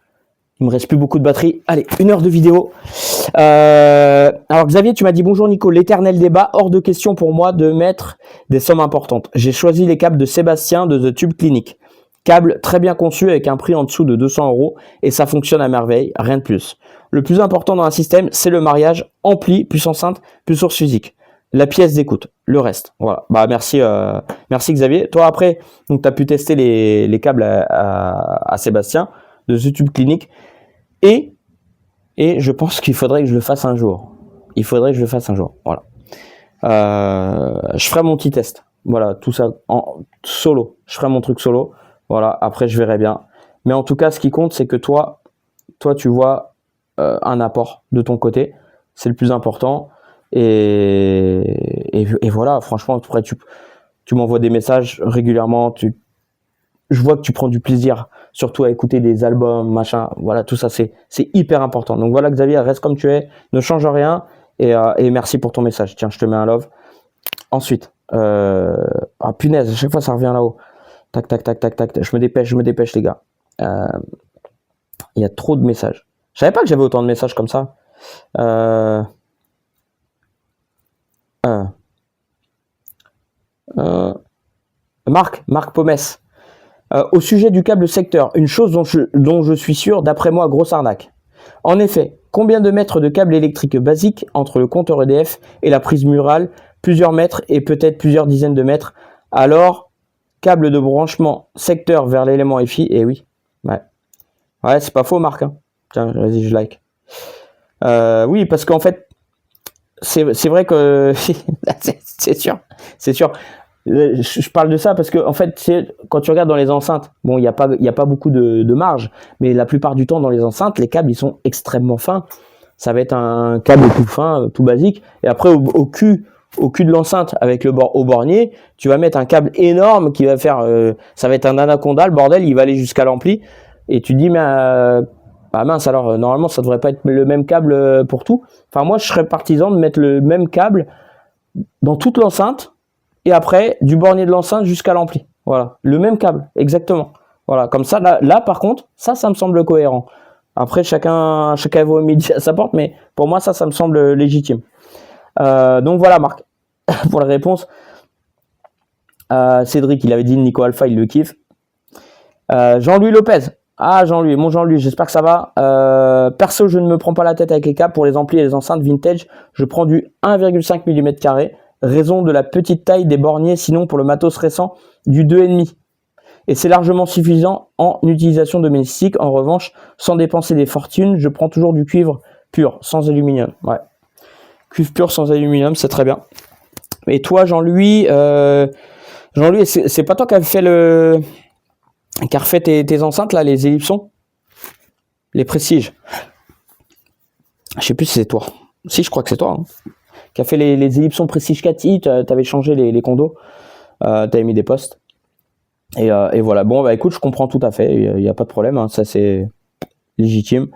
Il me reste plus beaucoup de batterie. Allez, 1 heure de vidéo. Alors Xavier, tu m'as dit bonjour Nico, l'éternel débat, hors de question pour moi de mettre des sommes importantes. J'ai choisi les câbles de Sébastien de The Tube Clinic. Câble très bien conçu avec un prix en dessous de 200 € et ça fonctionne à merveille, rien de plus. Le plus important dans un système, c'est le mariage ampli, plus enceinte, plus source physique. La pièce d'écoute, le reste. Voilà. Bah merci, merci Xavier. Toi après, donc tu as pu tester les câbles à Sébastien de The Tube Clinic et je pense qu'il faudrait que je le fasse un jour. Il faudrait que je le fasse un jour. Voilà. Je ferai mon petit test. Voilà, tout ça en solo. Je ferai mon truc solo. Voilà, après je verrai bien. Mais en tout cas, ce qui compte, c'est que toi tu vois un apport de ton côté. C'est le plus important. Et voilà, franchement, après, tu m'envoies des messages régulièrement. Je vois que tu prends du plaisir, surtout à écouter des albums, machin. Voilà, tout ça, c'est hyper important. Donc voilà, Xavier, reste comme tu es, ne change rien. Et merci pour ton message. Tiens, je te mets un love. Ensuite, ah punaise, à chaque fois ça revient là-haut. Tac, tac, tac, tac, tac. Je me dépêche, les gars. Il y a trop de messages. Je savais pas que j'avais autant de messages comme ça. Marc Pomès. Au sujet du câble secteur, une chose dont je suis sûr, d'après moi, grosse arnaque. En effet, combien de mètres de câble électrique basique entre le compteur EDF et la prise murale? Plusieurs mètres et peut-être plusieurs dizaines de mètres. Alors, câble de branchement secteur vers l'élément EFI, et oui. Ouais, c'est pas faux, Marc. Hein. Tiens, vas-y, je like. Oui, parce qu'en fait, c'est vrai que c'est sûr. Je parle de ça parce que en fait, quand tu regardes dans les enceintes, bon, il y a pas beaucoup de marge, mais la plupart du temps dans les enceintes, les câbles ils sont extrêmement fins. Ça va être un câble tout fin, tout basique, et après au cul de l'enceinte avec le bord au bornier, tu vas mettre un câble énorme qui va faire, ça va être un anaconda, le bordel, il va aller jusqu'à l'ampli, et tu te dis mais ah mince, alors normalement ça devrait pas être le même câble pour tout. Enfin moi je serais partisan de mettre le même câble dans toute l'enceinte. Et après, du bornier de l'enceinte jusqu'à l'ampli. Voilà, le même câble, exactement. Voilà, comme ça, là par contre, ça me semble cohérent. Après, chacun voit midi à sa porte, mais pour moi, ça me semble légitime. Donc voilà, Marc, pour la réponse. Cédric, il avait dit Nico Alpha, il le kiffe. Jean-Louis Lopez. Ah, Jean-Louis, mon Jean-Louis, j'espère que ça va. Perso, je ne me prends pas la tête avec les câbles. Pour les amplis et les enceintes vintage, je prends du 1,5 mm². Raison de la petite taille des borniers, sinon pour le matos récent, du 2,5. Et c'est largement suffisant en utilisation domestique. En revanche, sans dépenser des fortunes, je prends toujours du cuivre pur, sans aluminium. Ouais. Cuivre pur sans aluminium, c'est très bien. Et toi, Jean-Louis, c'est pas toi qui a refait tes enceintes, là, les Ellipsons? Les Prestige. Je sais plus si c'est toi. Si, je crois que c'est toi, hein. Qui a fait les Ellipsons Prestige 4i, t'avais changé les condos, t'avais mis des postes. Et voilà. Bon, bah écoute, je comprends tout à fait, il n'y a pas de problème, hein, ça c'est légitime.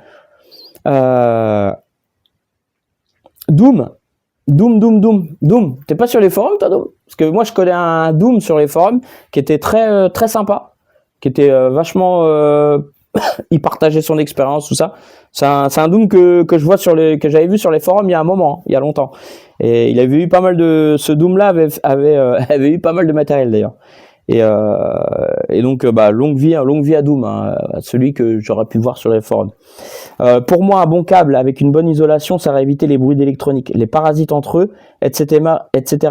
Doom. T'es pas sur les forums, toi, Doom? Parce que moi, je connais un Doom sur les forums qui était très, très sympa, qui était vachement... il partageait son expérience, tout ça. C'est un Doom que je vois que j'avais vu sur les forums il y a un moment, il y a longtemps. Et il avait eu pas mal de... Ce Doom-là avait eu pas mal de matériel, d'ailleurs. Et donc, longue vie à Doom, hein, celui que j'aurais pu voir sur les forums. Pour moi, un bon câble avec une bonne isolation, ça va éviter les bruits d'électronique, les parasites entre eux, etc.,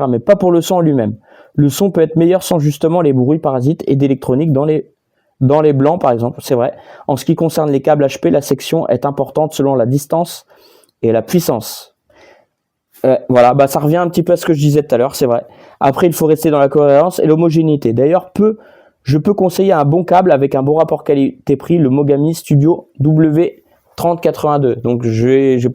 mais pas pour le son en lui-même. Le son peut être meilleur sans justement les bruits parasites et d'électronique dans les dans les blancs par exemple, c'est vrai. En ce qui concerne les câbles HP, la section est importante selon la distance et la puissance. Voilà, bah ça revient un petit peu à ce que je disais tout à l'heure, c'est vrai. Après, il faut rester dans la cohérence et l'homogénéité. D'ailleurs, je peux conseiller un bon câble avec un bon rapport qualité-prix, le Mogami Studio W3082. Donc, je vais